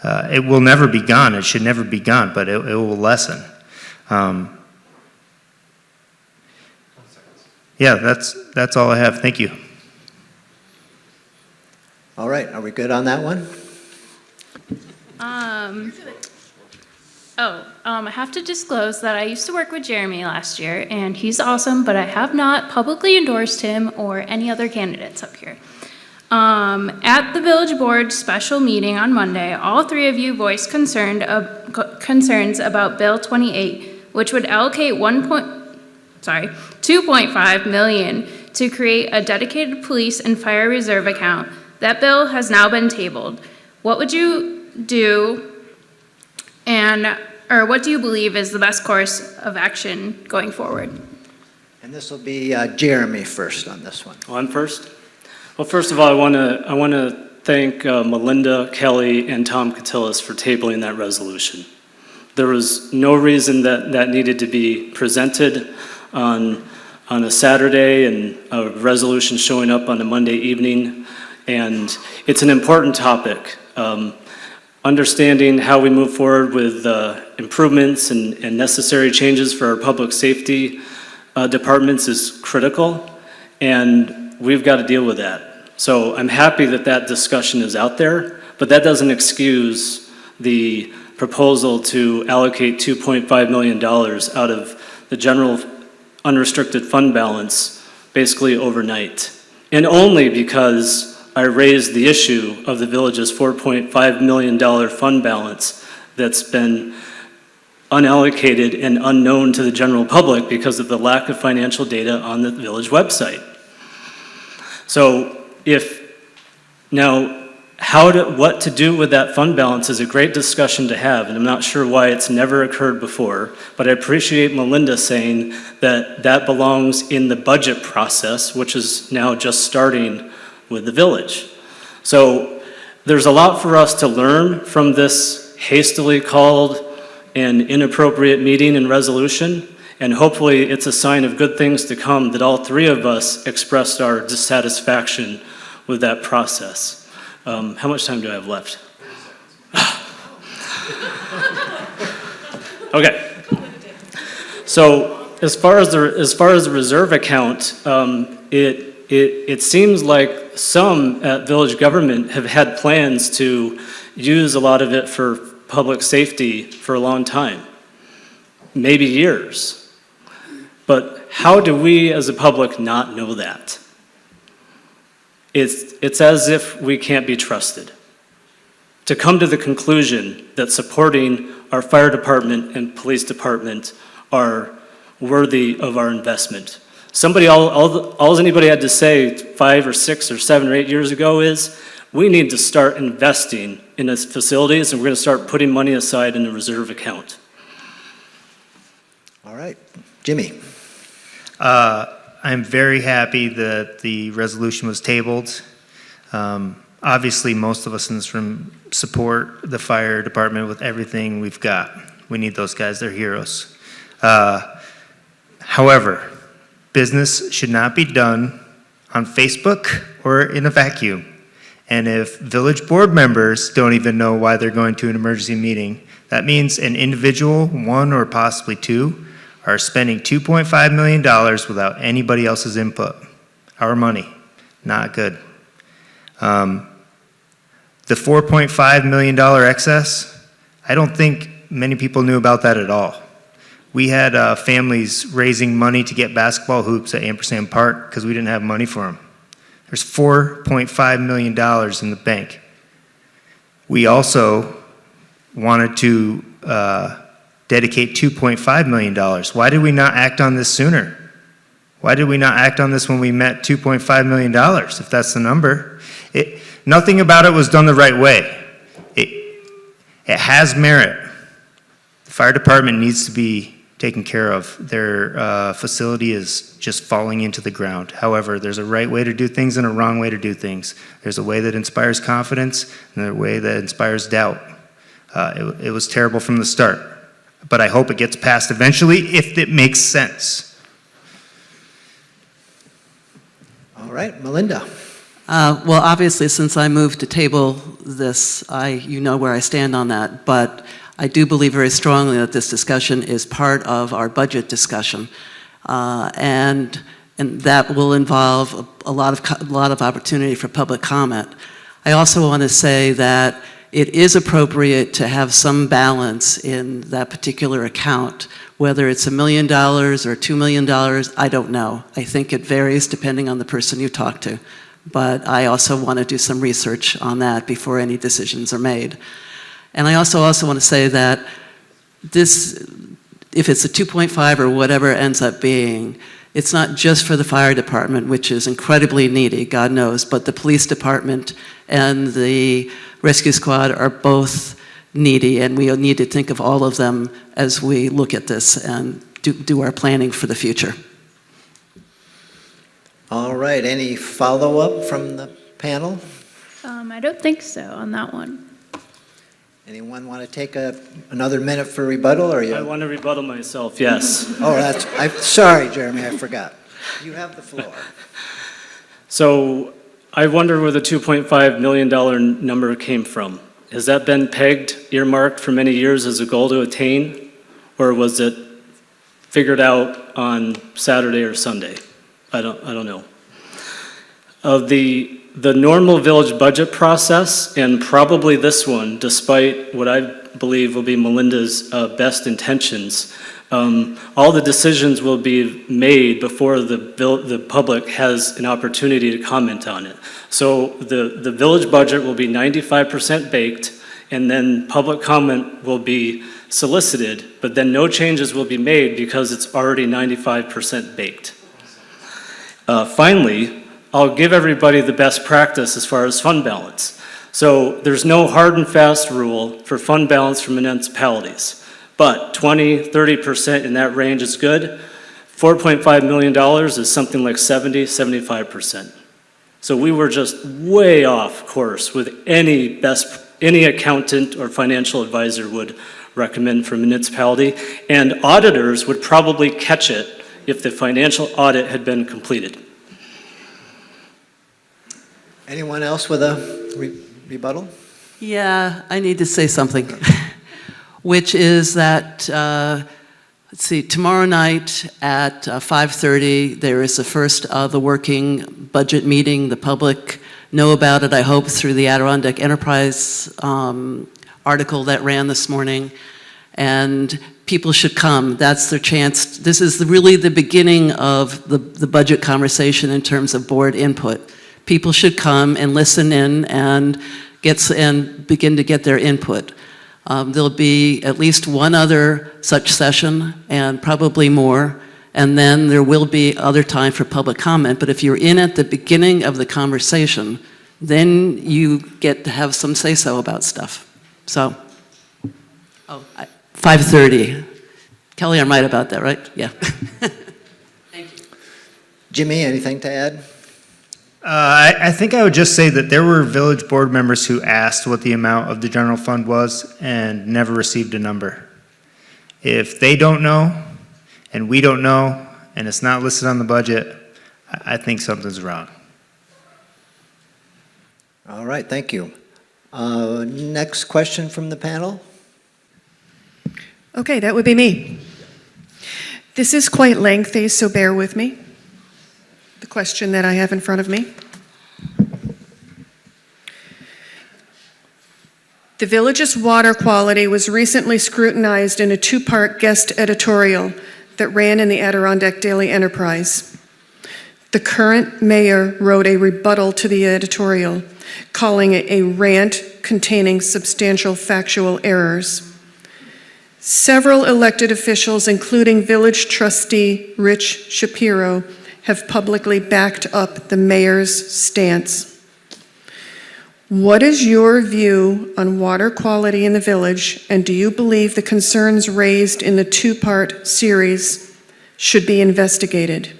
It will never be gone. It should never be gone, but it will lessen. Yeah, that's all I have. Thank you. All right, are we good on that one? I have to disclose that I used to work with Jeremy last year, and he's awesome, but I have not publicly endorsed him or any other candidates up here. At the village board special meeting on Monday, all three of you voiced concerns about Bill 28, which would allocate 2.5 million to create a dedicated police and fire reserve account. That bill has now been tabled. What would you do, or what do you believe is the best course of action going forward? And this will be Jeremy first on this one. Oh, I'm first? Well, first of all, I want to thank Melinda, Kelly, and Tom Catillus for tabling that resolution. There was no reason that needed to be presented on a Saturday and a resolution showing up on a Monday evening. And it's an important topic. Understanding how we move forward with improvements and necessary changes for our public safety departments is critical, and we've got to deal with that. So I'm happy that discussion is out there, but that doesn't excuse the proposal to allocate $2.5 million out of the general unrestricted fund balance basically overnight. And only because I raised the issue of the village's $4.5 million fund balance that's been unallocated and unknown to the general public because of the lack of financial data on the village website. So what to do with that fund balance is a great discussion to have, and I'm not sure why it's never occurred before, but I appreciate Melinda saying that belongs in the budget process, which is now just starting with the village. So there's a lot for us to learn from this hastily called and inappropriate meeting and resolution, and hopefully it's a sign of good things to come that all three of us expressed our dissatisfaction with that process. How much time do I have left? Okay. So as far as the reserve account, it seems like some at village government have had plans to use a lot of it for public safety for a long time, maybe years. But how do we as a public not know that? It's as if we can't be trusted. To come to the conclusion that supporting our fire department and police department are worthy of our investment. All anybody had to say 5 or 6 or 7 or 8 years ago is, we need to start investing in these facilities, and we're going to start putting money aside in the reserve account. All right. Jimmy? I'm very happy that the resolution was tabled. Obviously, most of us in this room support the fire department with everything we've got. We need those guys, they're heroes. However, business should not be done on Facebook or in a vacuum. And if village board members don't even know why they're going to an emergency meeting, that means an individual, one or possibly two, are spending $2.5 million without anybody else's input. Our money, not good. The $4.5 million excess, I don't think many people knew about that at all. We had families raising money to get basketball hoops at Ampersand Park because we didn't have money for them. There's $4.5 million in the bank. We also wanted to dedicate $2.5 million. Why did we not act on this sooner? Why did we not act on this when we met $2.5 million, if that's the number? Nothing about it was done the right way. It has merit. The fire department needs to be taken care of. Their facility is just falling into the ground. However, there's a right way to do things and a wrong way to do things. There's a way that inspires confidence and a way that inspires doubt. It was terrible from the start, but I hope it gets passed eventually if it makes sense. All right, Melinda? Well, obviously, since I moved to table this, you know where I stand on that, but I do believe very strongly that this discussion is part of our budget discussion, and that will involve a lot of opportunity for public comment. I also want to say that it is appropriate to have some balance in that particular account. Whether it's $1 million or $2 million, I don't know. I think it varies depending on the person you talk to. But I also want to do some research on that before any decisions are made. And I also want to say that this, if it's a 2.5 or whatever it ends up being, it's not just for the fire department, which is incredibly needy, God knows, but the police department and the rescue squad are both needy, and we need to think of all of them as we look at this and do our planning for the future. All right, any follow-up from the panel? I don't think so on that one. Anyone want to take another minute for rebuttal, or you? I want to rebuttal myself, yes. Oh, sorry, Jeremy, I forgot. You have the floor. So I wonder where the $2.5 million number came from. Has that been pegged, earmarked for many years as a goal to attain, or was it figured out on Saturday or Sunday? I don't know. Of the normal village budget process, and probably this one, despite what I believe will be Melinda's best intentions, all the decisions will be made before the public has an opportunity to comment on it. So the village budget will be 95% baked, and then public comment will be solicited, but then no changes will be made because it's already 95% baked. Finally, I'll give everybody the best practice as far as fund balance. So there's no hard and fast rule for fund balance for municipalities, but 20, 30% in that range is good. $4.5 million is something like 70, 75%. So we were just way off course with any accountant or financial advisor would recommend for municipality, and auditors would probably catch it if the financial audit had been completed. Anyone else with a rebuttal? Yeah, I need to say something, which is that, let's see, tomorrow night at 5:30, there is the first of the working budget meeting. The public know about it, I hope, through the Adirondack Enterprise article that ran this morning. And people should come. That's their chance. This is really the beginning of the budget conversation in terms of board input. People should come and listen in and begin to get their input. There'll be at least one other such session and probably more, and then there will be other time for public comment. But if you're in at the beginning of the conversation, then you get to have some say-so about stuff. So, 5:30. Kelly, I'm right about that, right? Yeah. Thank you. Jimmy, anything to add? I think I would just say that there were village board members who asked what the amount of the general fund was and never received a number. If they don't know, and we don't know, and it's not listed on the budget, I think something's wrong. All right, thank you. Next question from the panel? Okay, that would be me. This is quite lengthy, so bear with me. The question that I have in front of me. The village's water quality was recently scrutinized in a two-part guest editorial that ran in the Adirondack Daily Enterprise. The current mayor wrote a rebuttal to the editorial, calling it a rant containing substantial factual errors. Several elected officials, including village trustee Rich Shapiro, have publicly backed up the mayor's stance. What is your view on water quality in the village, and do you believe the concerns raised in the two-part series should be investigated?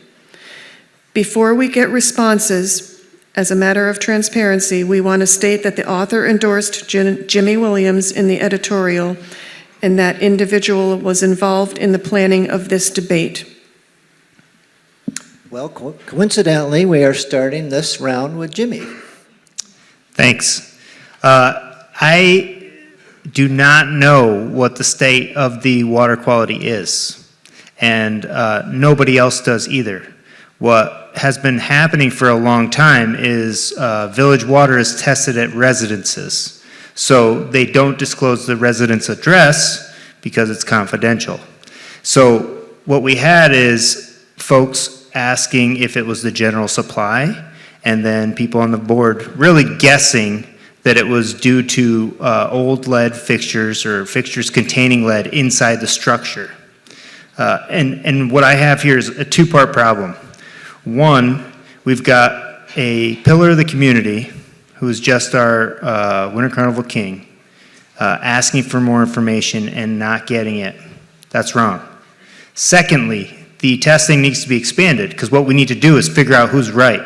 Before we get responses, as a matter of transparency, we want to state that the author endorsed Jimmy Wiliams in the editorial, and that individual was involved in the planning of this debate. Well, coincidentally, we are starting this round with Jimmy. Thanks. I do not know what the state of the water quality is, and nobody else does either. What has been happening for a long time is village water is tested at residences. So they don't disclose the resident's address because it's confidential. So what we had is folks asking if it was the general supply, and then people on the board really guessing that it was due to old lead fixtures or fixtures containing lead inside the structure. And what I have here is a two-part problem. One, we've got a pillar of the community who is just our Winter Carnival king, asking for more information and not getting it. That's wrong. Secondly, the testing needs to be expanded, because what we need to do is figure out who's right,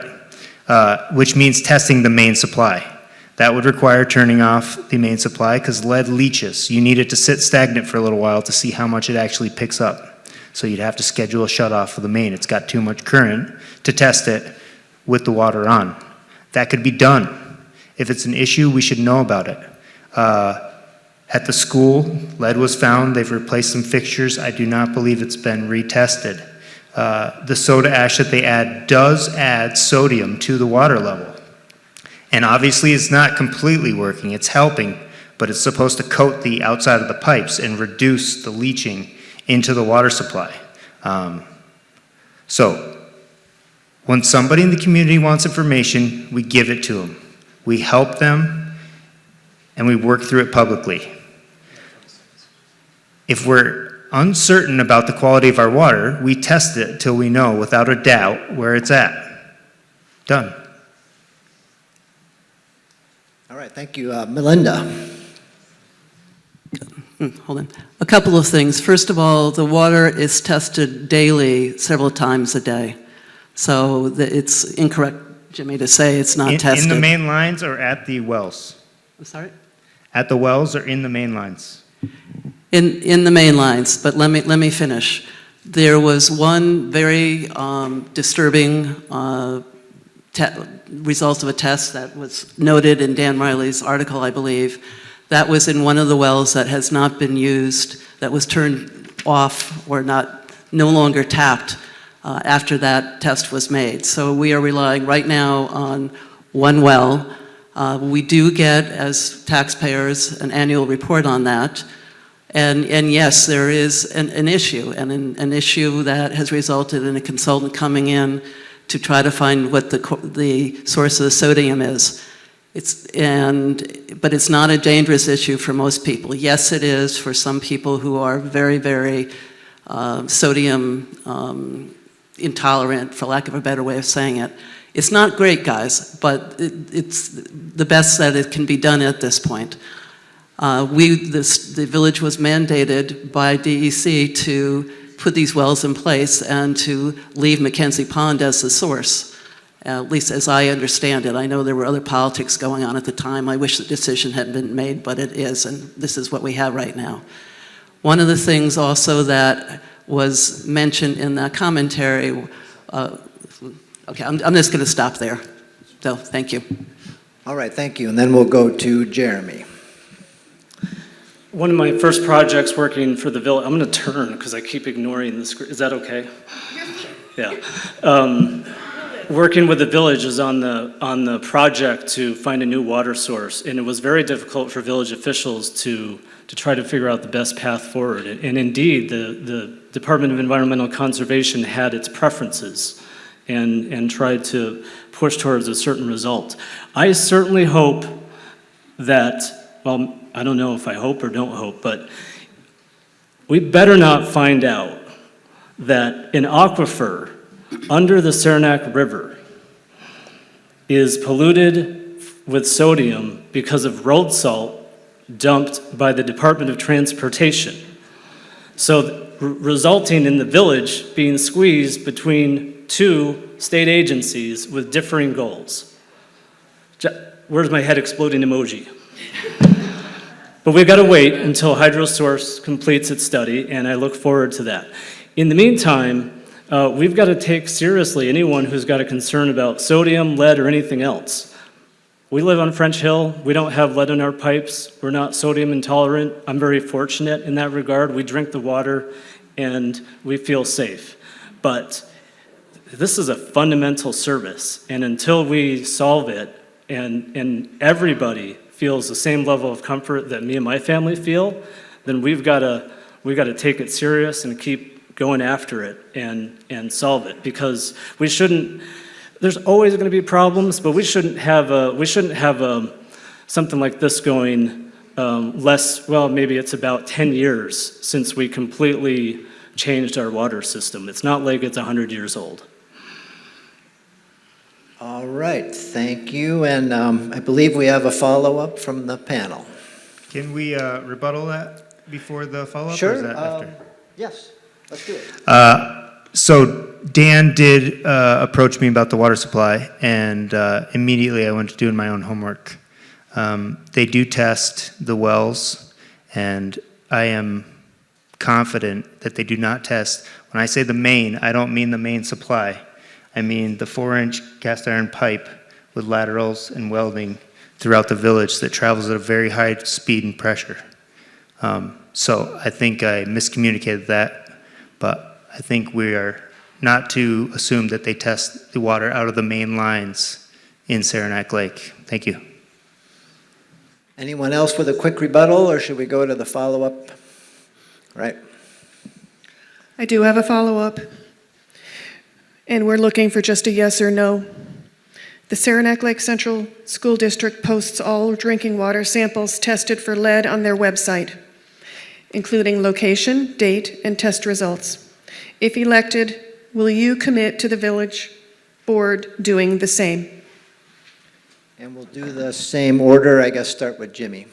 which means testing the main supply. That would require turning off the main supply, because lead leaches. You need it to sit stagnant for a little while to see how much it actually picks up. So you'd have to schedule a shutoff for the main. It's got too much current to test it with the water on. That could be done. If it's an issue, we should know about it. At the school, lead was found. They've replaced some fixtures. I do not believe it's been retested. The soda ash that they add does add sodium to the water level. And obviously it's not completely working. It's helping, but it's supposed to coat the outside of the pipes and reduce the leaching into the water supply. So when somebody in the community wants information, we give it to them. We help them, and we work through it publicly. If we're uncertain about the quality of our water, we test it till we know without a doubt where it's at. Done. All right, thank you. Melinda. Hold on. A couple of things. First of all, the water is tested daily, several times a day. So it's incorrect, Jimmy, to say it's not tested. In the main lines or at the wells? I'm sorry? At the wells or in the main lines? In the main lines, but let me finish. There was one very disturbing result of a test that was noted in Dan Riley's article, I believe. That was in one of the wells that has not been used, that was turned off or no longer tapped after that test was made. So we are relying right now on one well. We do get, as taxpayers, an annual report on that. And yes, there is an issue, and an issue that has resulted in a consultant coming in to try to find what the source of the sodium is. But it's not a dangerous issue for most people. Yes, it is for some people who are very, very sodium intolerant, for lack of a better way of saying it. It's not great, guys, but it's the best that it can be done at this point. The village was mandated by DEC to put these wells in place and to leave Mackenzie Pond as the source, at least as I understand it. I know there were other politics going on at the time. I wish the decision hadn't been made, but it is, and this is what we have right now. One of the things also that was mentioned in the commentary, okay, I'm just going to stop there. So, thank you. All right, thank you. And then we'll go to Jeremy. One of my first projects working for the village, I'm going to turn because I keep ignoring the screen. Is that okay? Yeah. Working with the village is on the project to find a new water source, and it was very difficult for village officials to try to figure out the best path forward. And indeed, the Department of Environmental Conservation had its preferences and tried to push towards a certain result. I certainly hope that, well, I don't know if I hope or don't hope, but we better not find out that an aquifer under the Saranac River is polluted with sodium because of road salt dumped by the Department of Transportation. So resulting in the village being squeezed between two state agencies with differing goals. Where's my head exploding emoji? But we've got to wait until HydroSource completes its study, and I look forward to that. In the meantime, we've got to take seriously anyone who's got a concern about sodium, lead, or anything else. We live on French Hill. We don't have lead in our pipes. We're not sodium intolerant. I'm very fortunate in that regard. We drink the water, and we feel safe. But this is a fundamental service, and until we solve it, and everybody feels the same level of comfort that me and my family feel, then we've got to take it serious and keep going after it and solve it, because we shouldn't. There's always going to be problems, but we shouldn't have something like this going less. Well, maybe it's about 10 years since we completely changed our water system. It's not like it's 100 years old. All right, thank you. And I believe we have a follow-up from the panel. Can we rebuttal that before the follow-up? Sure. Or is that after? Yes, let's do it. So Dan did approach me about the water supply, and immediately I went to doing my own homework. They do test the wells, and I am confident that they do not test. When I say the main, I don't mean the main supply. I mean the 4-inch cast iron pipe with laterals and welding throughout the village that travels at a very high speed and pressure. So I think I miscommunicated that, but I think we are not to assume that they test the water out of the main lines in Saranac Lake. Thank you. Anyone else with a quick rebuttal, or should we go to the follow-up? Right. I do have a follow-up, and we're looking for just a yes or no. The Saranac Lake Central School District posts all drinking water samples tested for lead on their website, including location, date, and test results. If elected, will you commit to the village board doing the same? And we'll do the same order, I guess, start with Jimmy.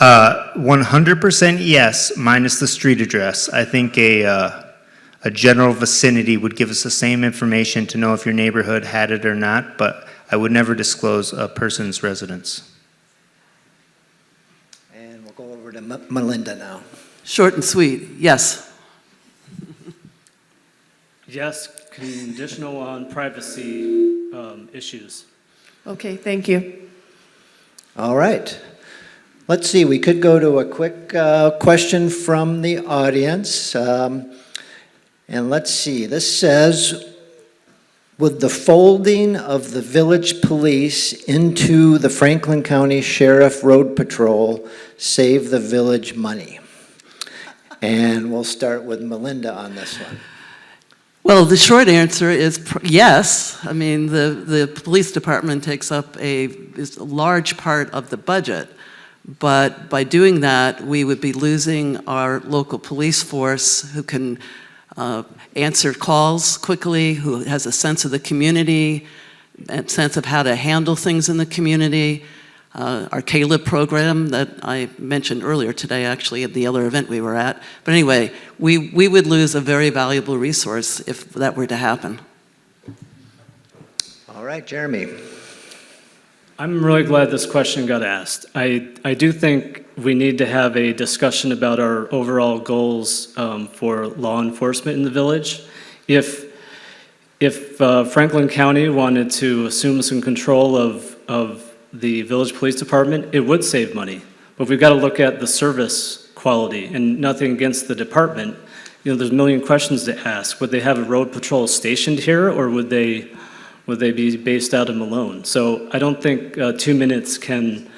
100% yes, minus the street address. I think a general vicinity would give us the same information to know if your neighborhood had it or not, but I would never disclose a person's residence. And we'll go over to Melinda now. Short and sweet, yes. Yes, conditional on privacy issues. Okay, thank you. All right. Let's see, we could go to a quick question from the audience. And let's see, this says, would the folding of the village police into the Franklin County Sheriff Road Patrol save the village money? And we'll start with Melinda on this one. Well, the short answer is yes. I mean, the police department takes up is a large part of the budget. But by doing that, we would be losing our local police force who can answer calls quickly, who has a sense of the community, a sense of how to handle things in the community. Our CALIB program that I mentioned earlier today, actually, at the other event we were at. But anyway, we would lose a very valuable resource if that were to happen. All right, Jeremy. I'm really glad this question got asked. I do think we need to have a discussion about our overall goals for law enforcement in the village. If Franklin County wanted to assume some control of the village police department, it would save money. But we've got to look at the service quality, and nothing against the department. You know, there's a million questions to ask. Would they have a road patrol stationed here, or would they be based out of Malone? So I don't think 2 minutes can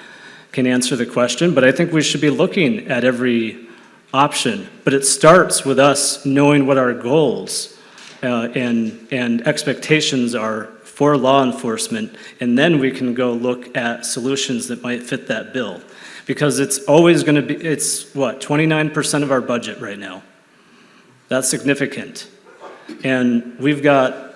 answer the question, but I think we should be looking at every option. But it starts with us knowing what our goals and expectations are for law enforcement, and then we can go look at solutions that might fit that bill. Because it's always going to be, it's what, 29% of our budget right now. That's significant. And we've got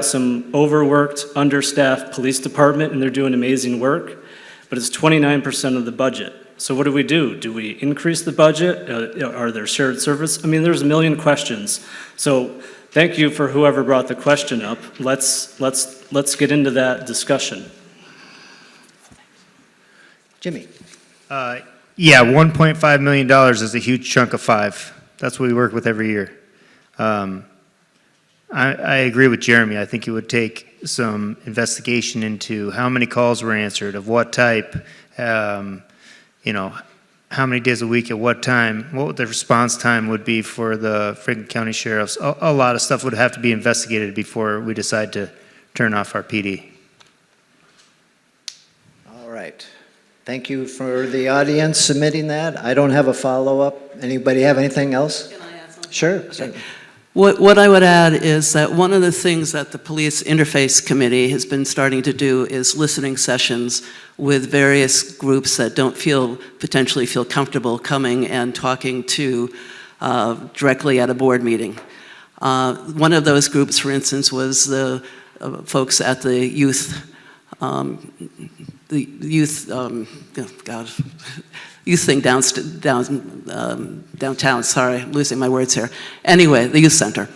some overworked, understaffed police department, and they're doing amazing work, but it's 29% of the budget. So what do? Do we increase the budget? Are there shared service? I mean, there's a million questions. So thank you for whoever brought the question up. Let's get into that discussion. Jimmy. Yeah, $1.5 million is a huge chunk of five. That's what we work with every year. I agree with Jeremy. I think it would take some investigation into how many calls were answered, of what type, you know, how many days a week at what time, what the response time would be for the Franklin County Sheriffs. A lot of stuff would have to be investigated before we decide to turn off our PD. All right. Thank you for the audience submitting that. I don't have a follow-up. Anybody have anything else? Can I add something? Sure. Okay. What I would add is that one of the things that the Police Interface Committee has been starting to do is listening sessions with various groups that don't potentially feel comfortable coming and talking to directly at a board meeting. One of those groups, for instance, was the folks at the youth thing downtown, sorry, I'm losing my words here. Anyway, the youth center.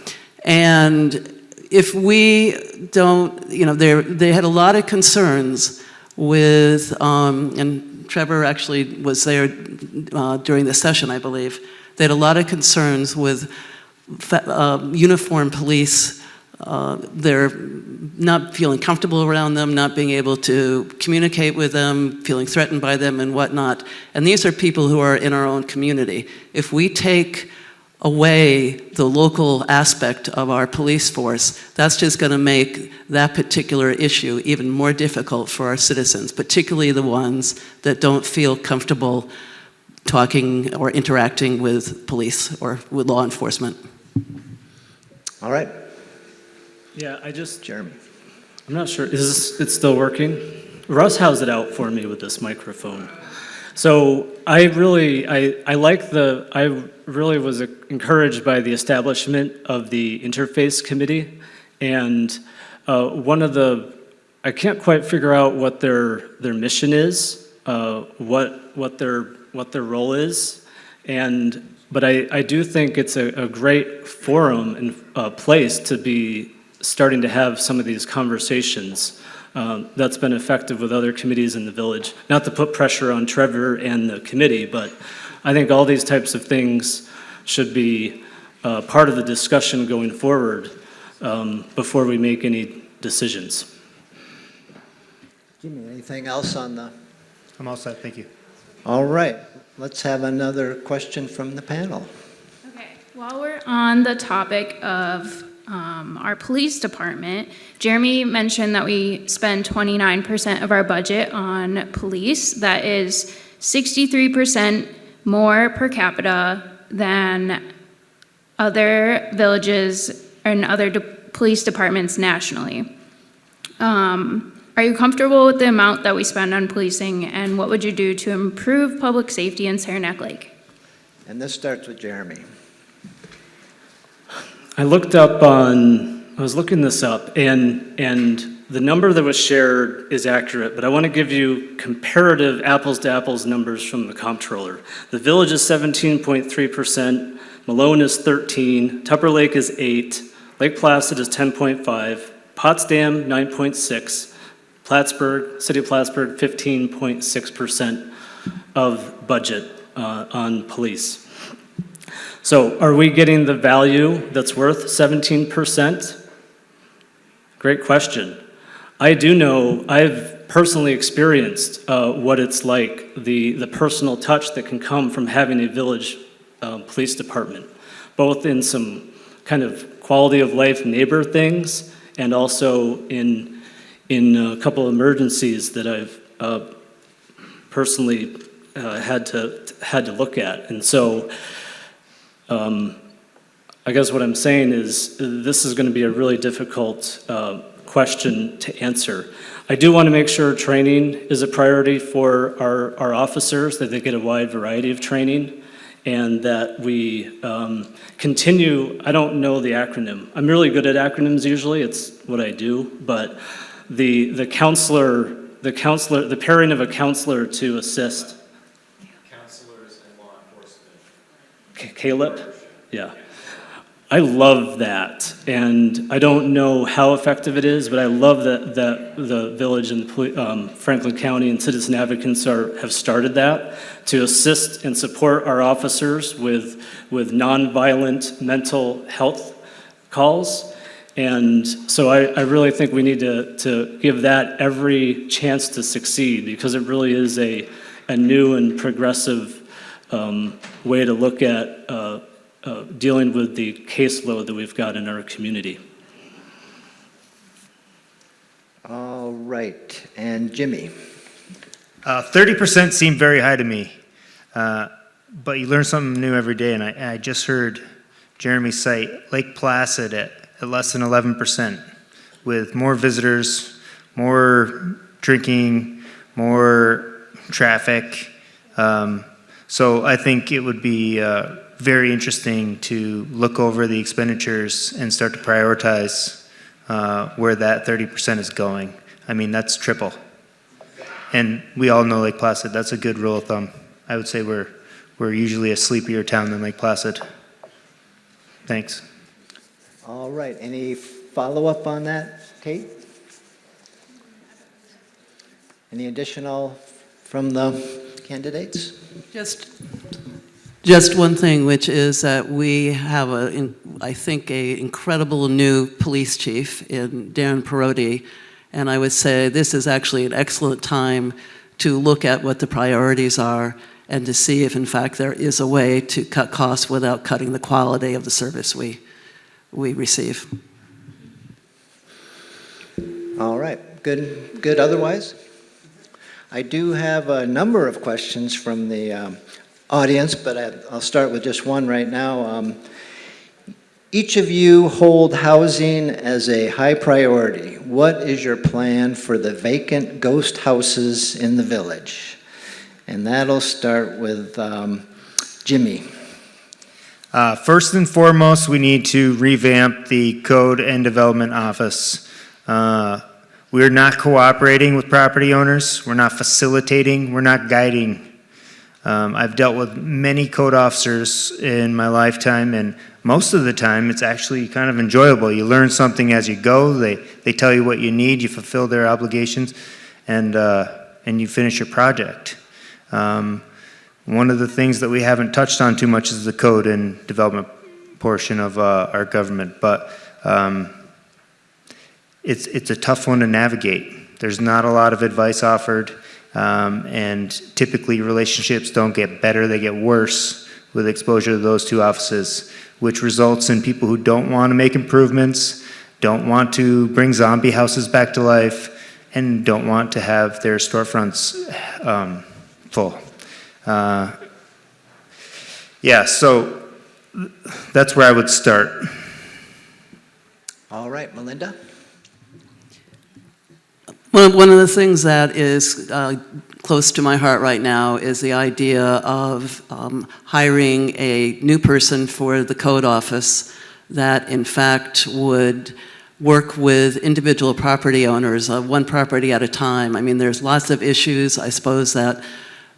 And if we don't, you know, they had a lot of concerns with, and Trevor actually was there during the session, I believe. They had a lot of concerns with uniformed police. They're not feeling comfortable around them, not being able to communicate with them, feeling threatened by them and whatnot. And these are people who are in our own community. If we take away the local aspect of our police force, that's just going to make that particular issue even more difficult for our citizens, particularly the ones that don't feel comfortable talking or interacting with police or with law enforcement. All right. Yeah, Jeremy. I'm not sure, is it still working? Russ has it out for me with this microphone. So I really was encouraged by the establishment of the Interface Committee, and I can't quite figure out what their mission is, what their role is, but I do think it's a great forum and place to be starting to have some of these conversations. That's been effective with other committees in the village. Not to put pressure on Trevor and the committee, but I think all these types of things should be part of the discussion going forward before we make any decisions. Jimmy, anything else on the? I'm all set, thank you. All right. Let's have another question from the panel. Okay, while we're on the topic of our police department, Jeremy mentioned that we spend 29% of our budget on police. That is 63% more per capita than other villages and other police departments nationally. Are you comfortable with the amount that we spend on policing, and what would you do to improve public safety in Saranac Lake? And this starts with Jeremy. I was looking this up, and the number that was shared is accurate, but I want to give you comparative apples-to-apples numbers from the comptroller. The village is 17.3%, Malone is 13%, Tupper Lake is 8%, Lake Placid is 10.5%, Potsdam 9.6%, Plattsburgh, City of Plattsburgh 15.6% of budget on police. So are we getting the value that's worth 17%? Great question. I do know, I've personally experienced what it's like, the personal touch that can come from having a village police department, both in some kind of quality of life neighbor things and also in a couple of emergencies that I've personally had to look at. And so I guess what I'm saying is this is going to be a really difficult question to answer. I do want to make sure training is a priority for our officers, that they get a wide variety of training, and that we continue. I don't know the acronym. I'm really good at acronyms usually, it's what I do, but the pairing of a counselor to assist. Counselors and law enforcement. Caleb? Yeah. I love that, and I don't know how effective it is, but I love that the village and Franklin County and citizen advocates have started that to assist and support our officers with nonviolent mental health calls. And so I really think we need to give that every chance to succeed, because it really is a new and progressive way to look at dealing with the caseload that we've got in our community. All right, and Jimmy. 30% seemed very high to me, but you learn something new every day, and I just heard Jeremy cite Lake Placid at less than 11%, with more visitors, more drinking, more traffic. So I think it would be very interesting to look over the expenditures and start to prioritize where that 30% is going. I mean, that's triple. And we all know Lake Placid. That's a good rule of thumb. I would say we're usually a sleepier town than Lake Placid. Thanks. All right, any follow-up on that, Kate? Any additional from the candidates? Just one thing, which is that we have I think, an incredible new police chief in Darren Perotti, and I would say this is actually an excellent time to look at what the priorities are and to see if, in fact, there is a way to cut costs without cutting the quality of the service we receive. All right, good otherwise? I do have a number of questions from the audience, but I'll start with just one right now. Each of you hold housing as a high priority. What is your plan for the vacant ghost houses in the village? And that'll start with Jimmy. First and foremost, we need to revamp the Code and Development Office. We're not cooperating with property owners. We're not facilitating. We're not guiding. I've dealt with many code officers in my lifetime, and most of the time it's actually kind of enjoyable. You learn something as you go. They tell you what you need. You fulfill their obligations, and you finish your project. One of the things that we haven't touched on too much is the code and development portion of our government, but it's a tough one to navigate. There's not a lot of advice offered, and typically relationships don't get better, they get worse with exposure to those two offices, which results in people who don't want to make improvements, don't want to bring zombie houses back to life, and don't want to have their storefronts full. So that's where I would start. All right, Melinda? One of the things that is close to my heart right now is the idea of hiring a new person for the code office that in fact would work with individual property owners, one property at a time. I mean, there's lots of issues, I suppose, that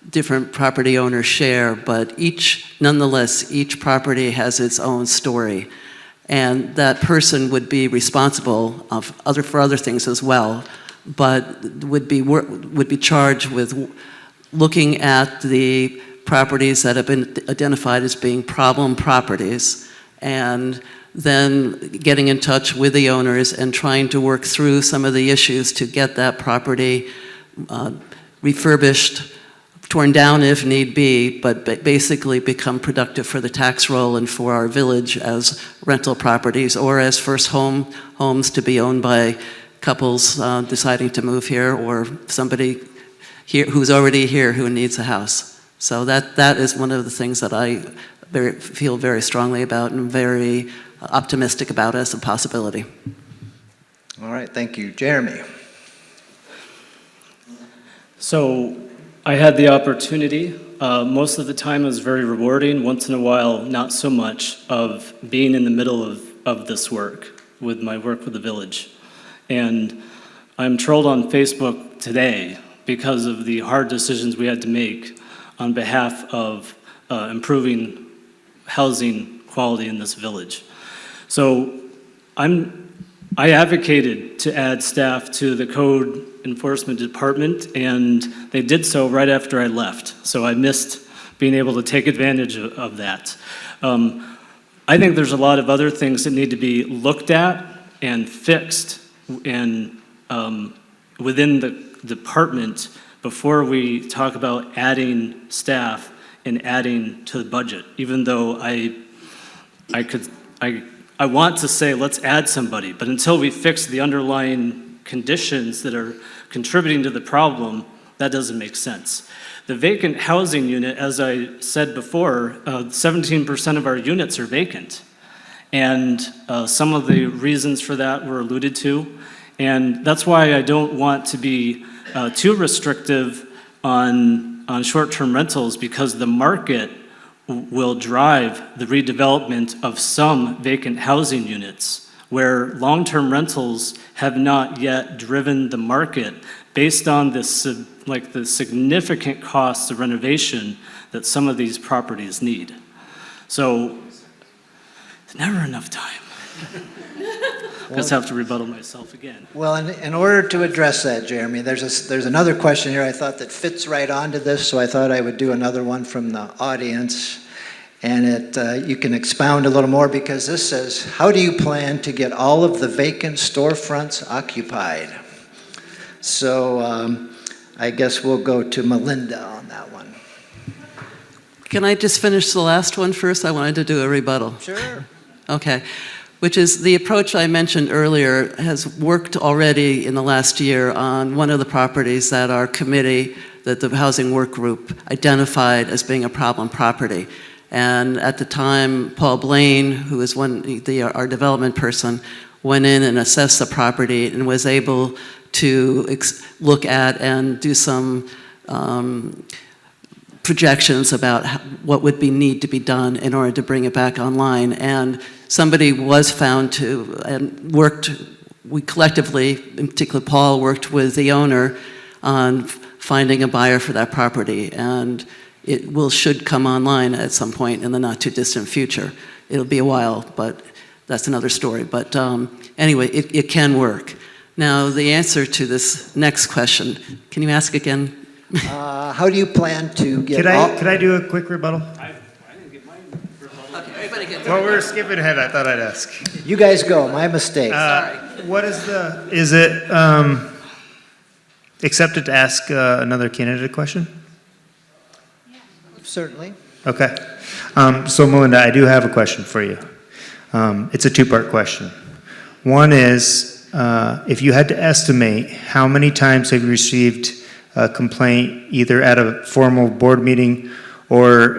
different property owners share, but nonetheless, each property has its own story. And that person would be responsible for other things as well, but would be charged with looking at the properties that have been identified as being problem properties, and then getting in touch with the owners and trying to work through some of the issues to get that property refurbished, torn down if need be, but basically become productive for the tax roll and for our village as rental properties or as first homes to be owned by couples deciding to move here, or somebody here who's already here who needs a house. So that is one of the things that I feel very strongly about and very optimistic about as a possibility. All right, thank you. Jeremy? So I had the opportunity, most of the time it was very rewarding, once in a while not so much, of being in the middle of this work, with my work with the village. And I'm trolled on Facebook today because of the hard decisions we had to make on behalf of improving housing quality in this village. So I advocated to add staff to the code enforcement department, and they did so right after I left. So I missed being able to take advantage of that. I think there's a lot of other things that need to be looked at and fixed and within the department before we talk about adding staff and adding to the budget, even though I want to say let's add somebody, but until we fix the underlying conditions that are contributing to the problem, that doesn't make sense. The vacant housing unit, as I said before, 17% of our units are vacant. And some of the reasons for that were alluded to. And that's why I don't want to be too restrictive on short-term rentals, because the market will drive the redevelopment of some vacant housing units where long-term rentals have not yet driven the market based on this, the significant costs of renovation that some of these properties need. So it's never enough time. I just have to rebuttal myself again. Well, in order to address that, Jeremy, there's another question here I thought that fits right onto this, so I thought I would do another one from the audience. And you can expound a little more, because this says, how do you plan to get all of the vacant storefronts occupied? So I guess we'll go to Melinda on that one. Can I just finish the last one first? I wanted to do a rebuttal. Sure. Okay. Which is the approach I mentioned earlier has worked already in the last year on one of the properties that our committee, that the housing work group identified as being a problem property. And at the time, Paul Blaine, who is our development person, went in and assessed the property and was able to look at and do some projections about what would need to be done in order to bring it back online. And somebody was found to, and we collectively, in particular Paul, worked with the owner on finding a buyer for that property. And it should come online at some point in the not too distant future. It'll be a while, but that's another story. But anyway, it can work. Now, the answer to this next question, can you ask again? How do you plan to get Could I do a quick rebuttal? I didn't get my rebuttal. Okay, everybody get Well, we're skipping ahead. I thought I'd ask. You guys go, my mistake. What is it accepted to ask another candidate a question? Certainly. Okay. So Melinda, I do have a question for you. It's a two-part question. One is, if you had to estimate how many times have you received a complaint, either at a formal board meeting or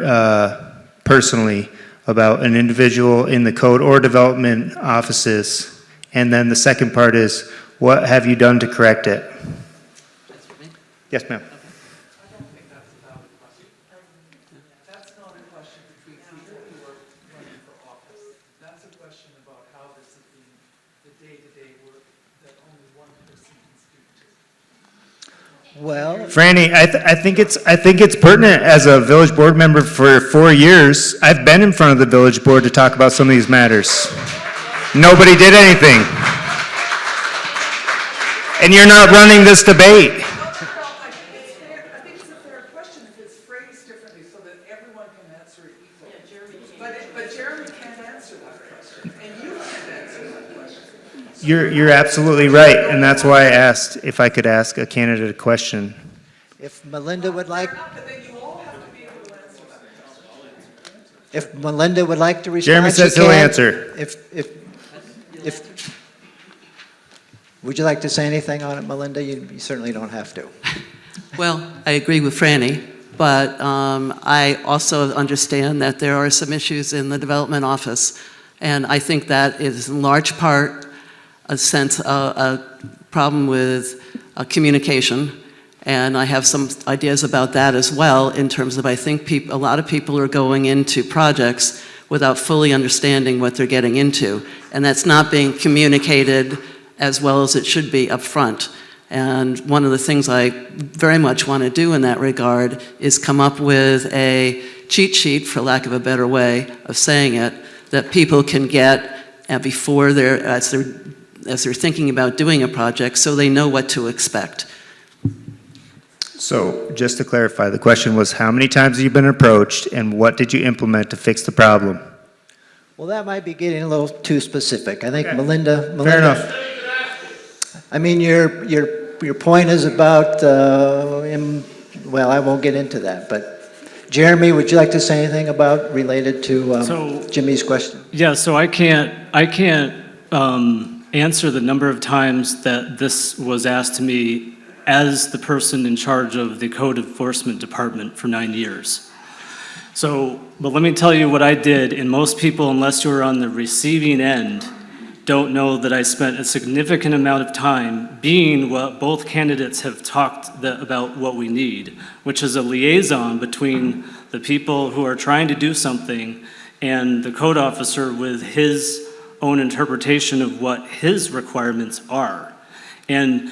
personally, about an individual in the code or development offices? And then the second part is, what have you done to correct it? That's for me. Yes, ma'am. That's not a question between people who are running for office. That's a question about how this is being, the day-to-day work that only one person can speak to. Well, Franny, I think it's pertinent. As a village board member for 4 years, I've been in front of the village board to talk about some of these matters. Nobody did anything. And you're not running this debate. I think it's a fair question if it's phrased differently so that everyone can answer it equally. But Jeremy can't answer that question, and you can't answer that question. You're absolutely right, and that's why I asked if I could ask a candidate a question. if Melinda would like, But then you all have to be able to answer that question. if Melinda would like to respond, Jeremy says she he'll can. answer. If, would you like to say anything on it, Melinda? You certainly don't have to. Well, I agree with Franny, but I also understand that there are some issues in the development office, and I think that is in large part a problem with communication, and I have some ideas about that as well in terms of I think a lot of people are going into projects without fully understanding what they're getting into, and that's not being communicated as well as it should be up front. And one of the things I very much want to do in that regard is come up with a cheat sheet, for lack of a better way of saying it, that people can get before as they're thinking about doing a project, so they know what to expect. So, just to clarify, the question was, how many times have you been approached, and what did you implement to fix the problem? Well, that might be getting a little too specific. I think Okay. Melinda. Fair enough. I mean, your point is about, well, I won't get into that, but Jeremy, would you like to say anything about related to So- Jimmy's question? Yeah, so I can't answer the number of times that this was asked to me as the person in charge of the code enforcement department for 9 years. So, but let me tell you what I did, and most people, unless you're on the receiving end, don't know that I spent a significant amount of time being what both candidates have talked about what we need, which is a liaison between the people who are trying to do something and the code officer with his own interpretation of what his requirements are. And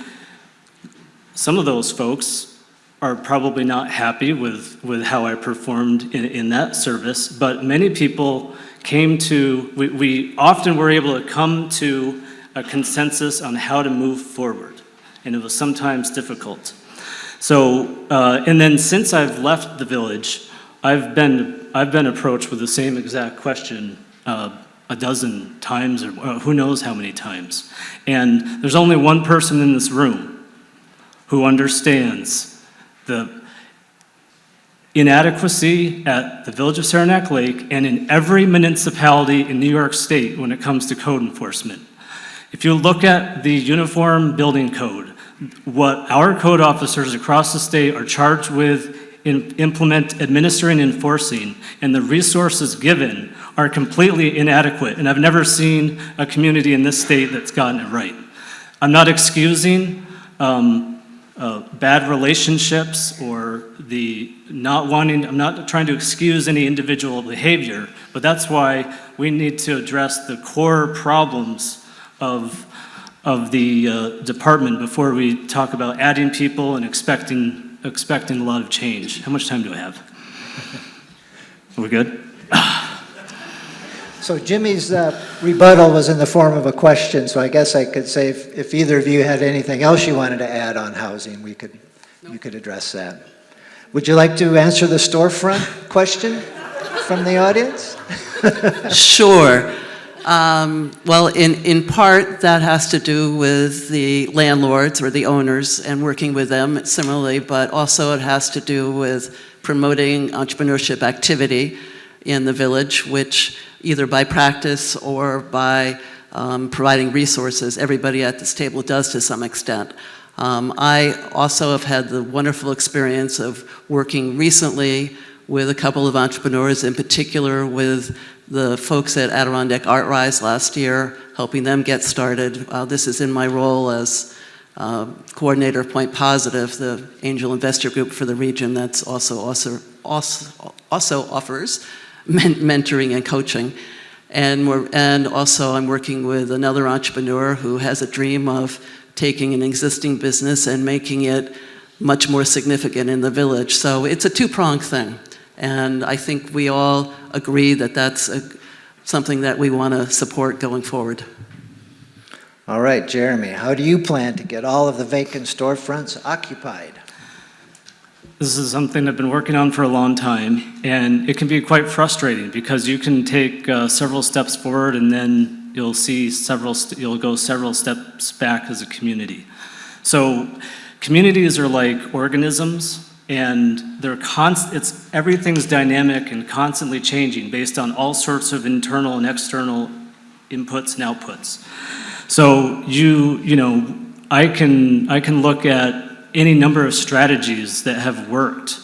some of those folks are probably not happy with how I performed in that service, but many people we often were able to come to a consensus on how to move forward, and it was sometimes difficult. So, and then since I've left the village, I've been approached with the same exact question a dozen times, or who knows how many times. And there's only one person in this room who understands the inadequacy at the Village of Saranac Lake and in every municipality in New York State when it comes to code enforcement. If you look at the Uniform Building Code, what our code officers across the state are charged with administering and enforcing, and the resources given are completely inadequate, and I've never seen a community in this state that's gotten it right. I'm not excusing bad relationships or I'm not trying to excuse any individual behavior, but that's why we need to address the core problems of the department before we talk about adding people and expecting a lot of change. How much time do I have? Are we good? So Jimmy's rebuttal was in the form of a question, so I guess I could say if either of you had anything else you wanted to add on housing, you could address that. Would you like to answer the storefront question from the audience? Sure. Well, in part, that has to do with the landlords or the owners and working with them similarly, but also it has to do with promoting entrepreneurship activity in the village, which either by practice or by providing resources, everybody at this table does to some extent. I also have had the wonderful experience of working recently with a couple of entrepreneurs, in particular with the folks at Adirondack Art Rise last year, helping them get started. This is in my role as coordinator of Point Positive, the angel investor group for the region that's also offers mentoring and coaching. And also I'm working with another entrepreneur who has a dream of taking an existing business and making it much more significant in the village. So it's a two-pronged thing. And I think we all agree that that's something that we want to support going forward. All right, Jeremy, how do you plan to get all of the vacant storefronts occupied? This is something I've been working on for a long time, and it can be quite frustrating because you can take several steps forward and then you'll go several steps back as a community. So communities are like organisms, and everything's dynamic and constantly changing based on all sorts of internal and external inputs and outputs. So I can look at any number of strategies that have worked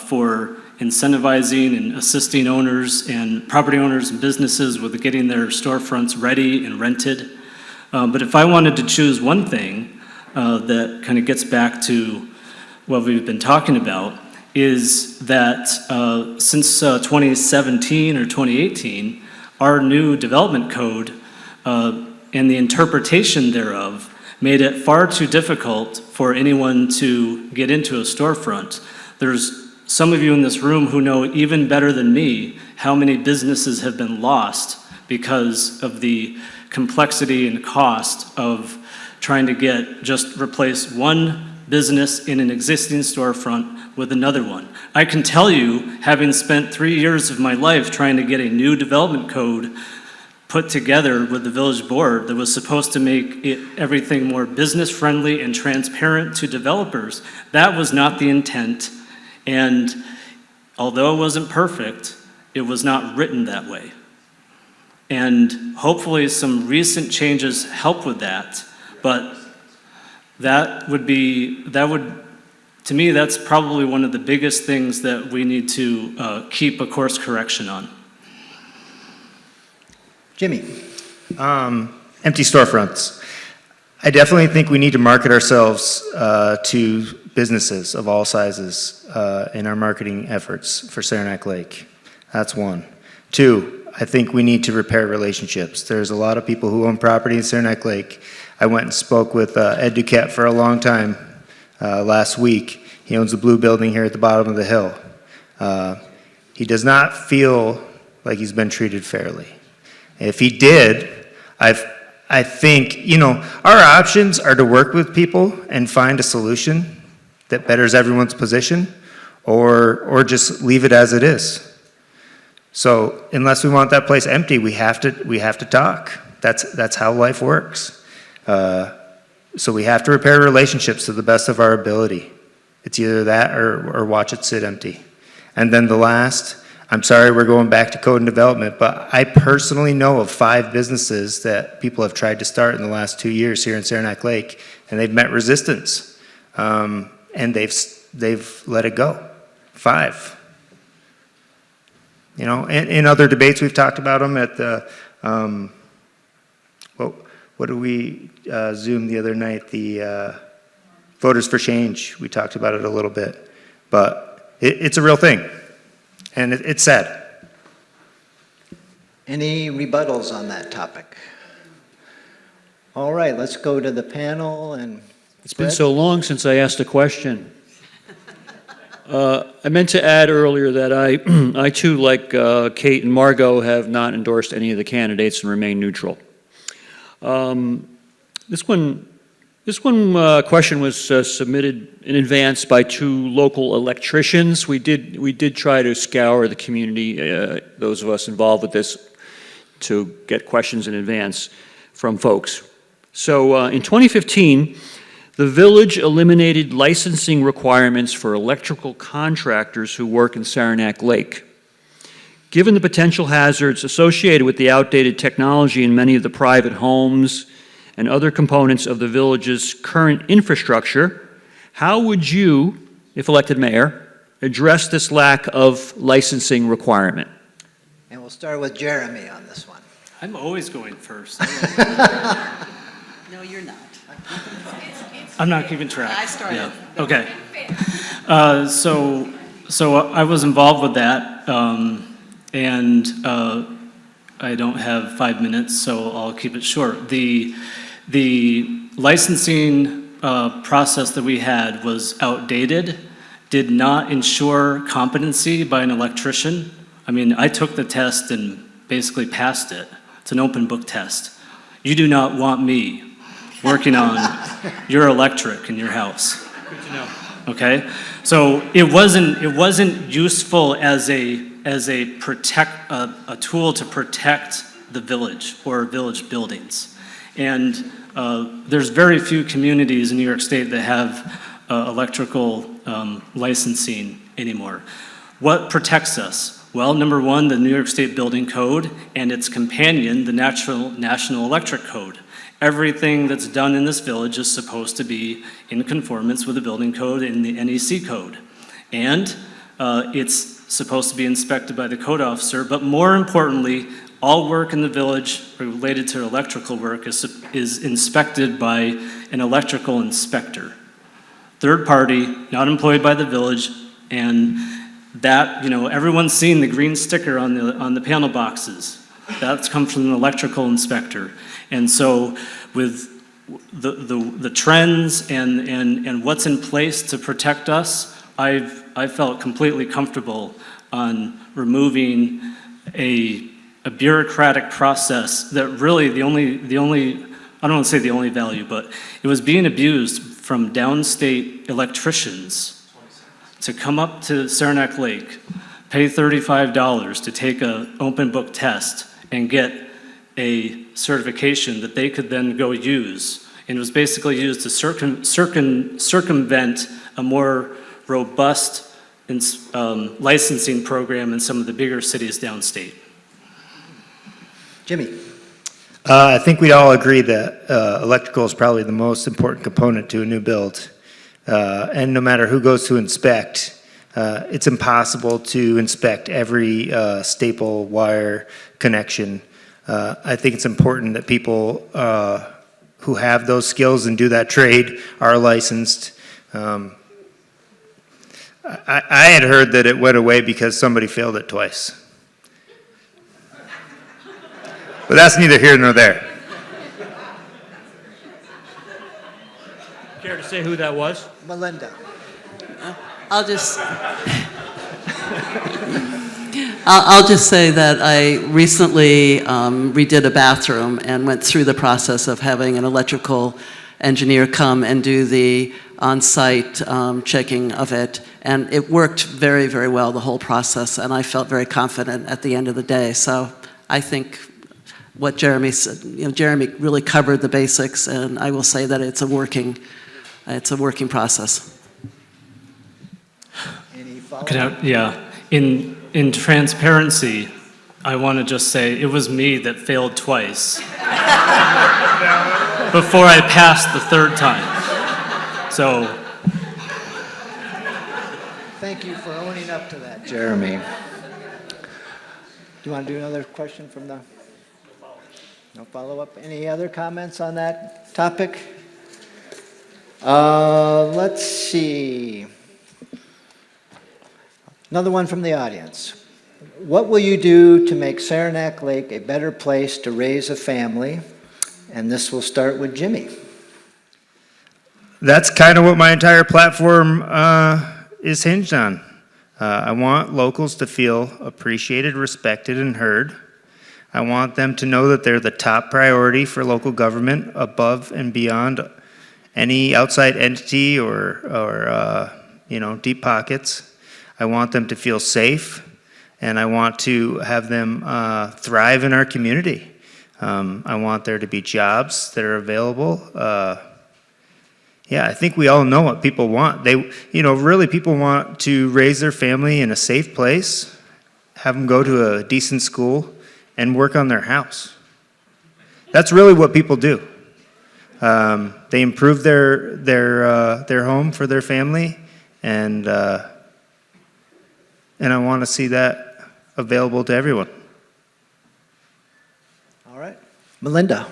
for incentivizing and assisting owners and property owners and businesses with getting their storefronts ready and rented. But if I wanted to choose one thing that kind of gets back to what we've been talking about, is that since 2017 or 2018, our new development code and the interpretation thereof made it far too difficult for anyone to get into a storefront. There's some of you in this room who know even better than me how many businesses have been lost because of the complexity and cost of trying to just replace one business in an existing storefront with another one. I can tell you, having spent 3 years of my life trying to get a new development code put together with the village board that was supposed to make everything more business friendly and transparent to developers, that was not the intent. And although it wasn't perfect, it was not written that way. And hopefully some recent changes help with that, but to me, that's probably one of the biggest things that we need to keep a course correction on. Jimmy. Empty storefronts. I definitely think we need to market ourselves to businesses of all sizes in our marketing efforts for Saranac Lake. That's one. Two, I think we need to repair relationships. There's a lot of people who own property in Saranac Lake. I went and spoke with Ed Duquette for a long time last week. He owns the blue building here at the bottom of the hill. He does not feel like he's been treated fairly. If he did, I think, our options are to work with people and find a solution that betters everyone's position, or just leave it as it is. So unless we want that place empty, we have to talk. That's how life works. So we have to repair relationships to the best of our ability. It's either that or watch it sit empty. And then the last, I'm sorry we're going back to code and development, but I personally know of 5 businesses that people have tried to start in the last 2 years here in Saranac Lake, and they've met resistance, and they've let it go. 5. In other debates we've talked about them at the, what did we Zoom the other night? The Voters for Change. We talked about it a little bit, but it's a real thing. And it's sad. Any rebuttals on that topic? All right, let's go to the panel. And It's been so long since I asked a question. I meant to add earlier that I too, like Kate and Margot, have not endorsed any of the candidates and remain neutral. This one question was submitted in advance by 2 local electricians. We did try to scour the community, those of us involved with this, to get questions in advance from folks. So in 2015, the village eliminated licensing requirements for electrical contractors who work in Saranac Lake. Given the potential hazards associated with the outdated technology in many of the private homes and other components of the village's current infrastructure, how would you, if elected mayor, address this lack of licensing requirement? And we'll start with Jeremy on this one. I'm always going first. No, you're not. I'm not keeping track. I started. Yeah. Okay. So I was involved with that, and I don't have 5 minutes, so I'll keep it short. The licensing process that we had was outdated, did not ensure competency by an electrician. I mean, I took the test and basically passed it. It's an open book test. You do not want me working on your electric in your house. Good to know. Okay, so it wasn't useful as a tool to protect the village or village buildings, and there's very few communities in New York State that have electrical licensing anymore. What protects us? Well, number one, the New York State Building Code and its companion, the National Electric Code. Everything that's done in this village is supposed to be in conformance with the building code and the NEC code. And it's supposed to be inspected by the code officer, but more importantly, all work in the village related to electrical work is inspected by an electrical inspector. Third party, not employed by the village, and that, everyone's seen the green sticker on the panel boxes. That's come from an electrical inspector. And so with the trends and what's in place to protect us, I felt completely comfortable on removing a bureaucratic process that really the only I don't want to say the only value, but it was being abused from downstate electricians to come up to Saranac Lake, pay $35 to take an open book test and get a certification that they could then go use. And it was basically used to circumvent a more robust licensing program in some of the bigger cities downstate. Jimmy? I think we all agree that electrical is probably the most important component to a new build. And no matter who goes to inspect, it's impossible to inspect every staple wire connection. I think it's important that people who have those skills and do that trade are licensed. I had heard that it went away because somebody failed it twice. But that's neither here nor there. Care to say who that was? Melinda? I'll just I'll just say that I recently redid a bathroom and went through the process of having an electrical engineer come and do the on-site checking of it, and it worked very, very well, the whole process, and I felt very confident at the end of the day. So I think what Jeremy said, Jeremy really covered the basics, and I will say that it's a working process. Any follow-up? Yeah, in transparency, I want to just say it was me that failed twice before I passed the third time. So Thank you for owning up to that, Jeremy. Do you want to do another question from the... No follow-up? Any other comments on that topic? Let's see. Another one from the audience. What will you do to make Saranac Lake a better place to raise a family? And this will start with Jimmy. That's kind of what my entire platform is hinged on. I want locals to feel appreciated, respected, and heard. I want them to know that they're the top priority for local government above and beyond any outside entity or deep pockets. I want them to feel safe, and I want to have them thrive in our community. I want there to be jobs that are available. I think we all know what people want. Really people want to raise their family in a safe place, have them go to a decent school, and work on their house. That's really what people do. They improve their home for their family, and and I want to see that available to everyone. All right. Melinda?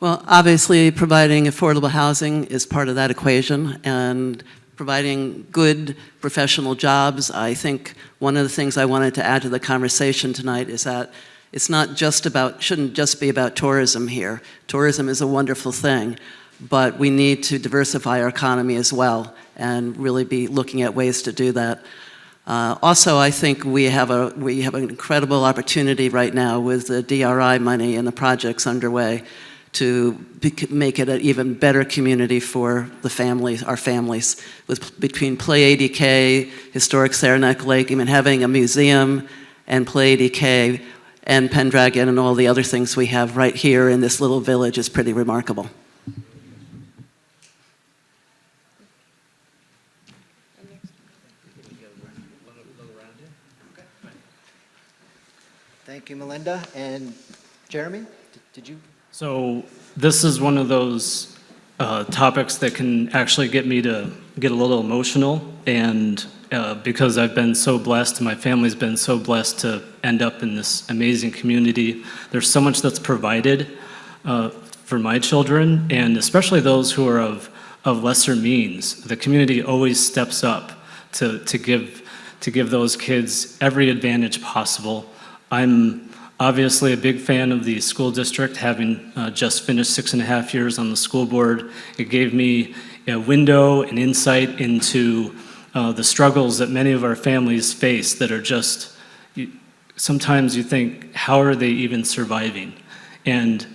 Well, obviously, providing affordable housing is part of that equation, and providing good professional jobs. I think one of the things I wanted to add to the conversation tonight is that it's not just about, shouldn't just be about tourism here. Tourism is a wonderful thing, but we need to diversify our economy as well and really be looking at ways to do that. Also, I think we have an incredible opportunity right now with the DRI money and the projects underway to make it an even better community for the families, our families, between Play 80K, Historic Saranac Lake, even having a museum and Play 80K and Pendragon and all the other things we have right here in this little village is pretty remarkable. Thank you, Melinda. And Jeremy, did you? So this is one of those topics that can actually get me to get a little emotional, and because I've been so blessed and my family's been so blessed to end up in this amazing community. There's so much that's provided for my children, and especially those who are of lesser means. The community always steps up to give those kids every advantage possible. I'm obviously a big fan of the school district, having just finished 6.5 years on the school board. It gave me a window and insight into the struggles that many of our families face that are just, sometimes you think, how are they even surviving? And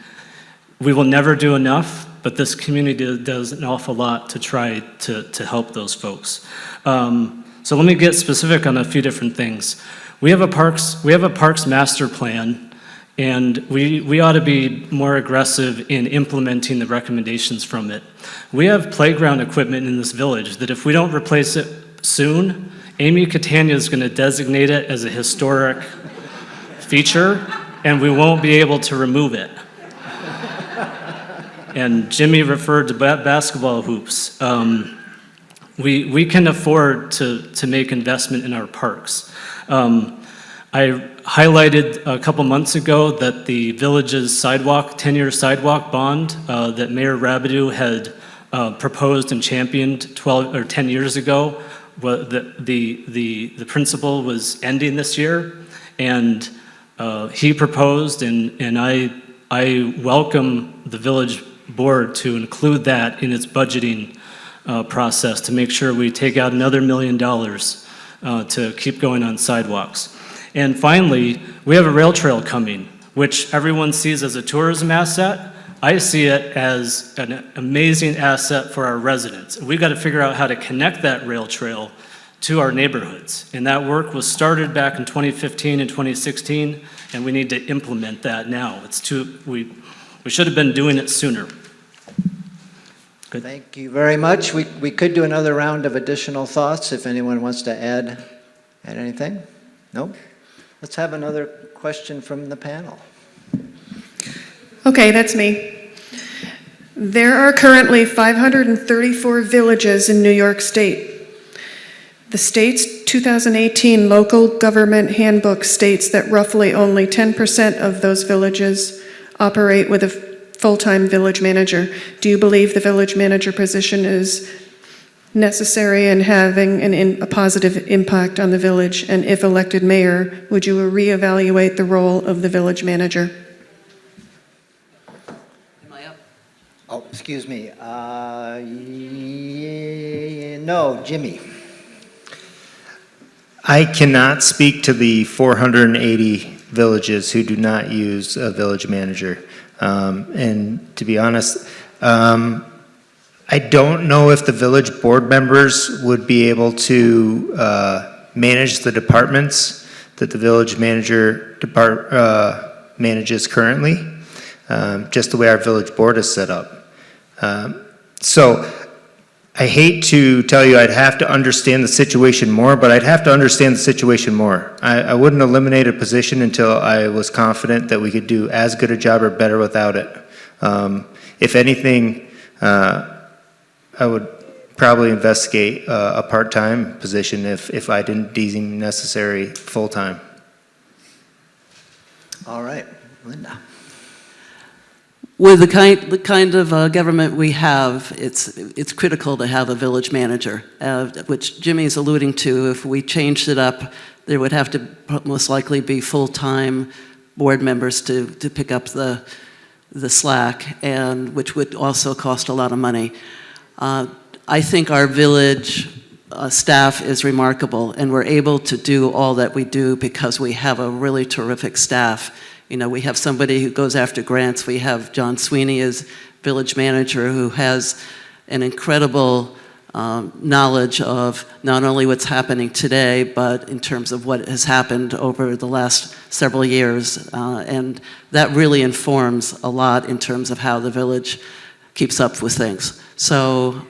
we will never do enough, but this community does an awful lot to try to help those folks. So let me get specific on a few different things. We have a parks master plan, and we ought to be more aggressive in implementing the recommendations from it. We have playground equipment in this village that if we don't replace it soon, Amy Catania is going to designate it as a historic feature, and we won't be able to remove it. And Jimmy referred to basketball hoops. We can afford to make investment in our parks. I highlighted a couple months ago that the village's sidewalk, 10-year sidewalk bond that Mayor Rabideau had proposed and championed 10 years ago, the principle was ending this year, and he proposed, and I welcome the village board to include that in its budgeting process to make sure we take out another $1 million to keep going on sidewalks. And finally, we have a rail trail coming, which everyone sees as a tourism asset. I see it as an amazing asset for our residents. We've got to figure out how to connect that rail trail to our neighborhoods. And that work was started back in 2015 and 2016, and we need to implement that now. We should have been doing it sooner. Good. Thank you very much. We could do another round of additional thoughts if anyone wants to add anything. No? Let's have another question from the panel. Okay, that's me. There are currently 534 villages in New York State. The state's 2018 local government handbook states that roughly only 10% of those villages operate with a full-time village manager. Do you believe the village manager position is necessary and having a positive impact on the village? And if elected mayor, would you reevaluate the role of the village manager? Am I up? Oh, excuse me. No, Jimmy. I cannot speak to the 480 villages who do not use a village manager. And to be honest, I don't know if the village board members would be able to manage the departments that the village manager manages currently, just the way our village board is set up. So I hate to tell you I'd have to understand the situation more, but I'd have to understand the situation more. I wouldn't eliminate a position until I was confident that we could do as good a job or better without it. If anything, I would probably investigate a part-time position if I didn't deem necessary full-time. All right, Linda. With the kind of government we have, it's critical to have a village manager, which Jimmy's alluding to. If we changed it up, there would have to most likely be full-time board members to pick up the slack, and which would also cost a lot of money. I think our village staff is remarkable, and we're able to do all that we do because we have a really terrific staff. You know, we have somebody who goes after grants. We have John Sweeney as village manager, who has an incredible knowledge of not only what's happening today, but in terms of what has happened over the last several years. And that really informs a lot in terms of how the village keeps up with things. So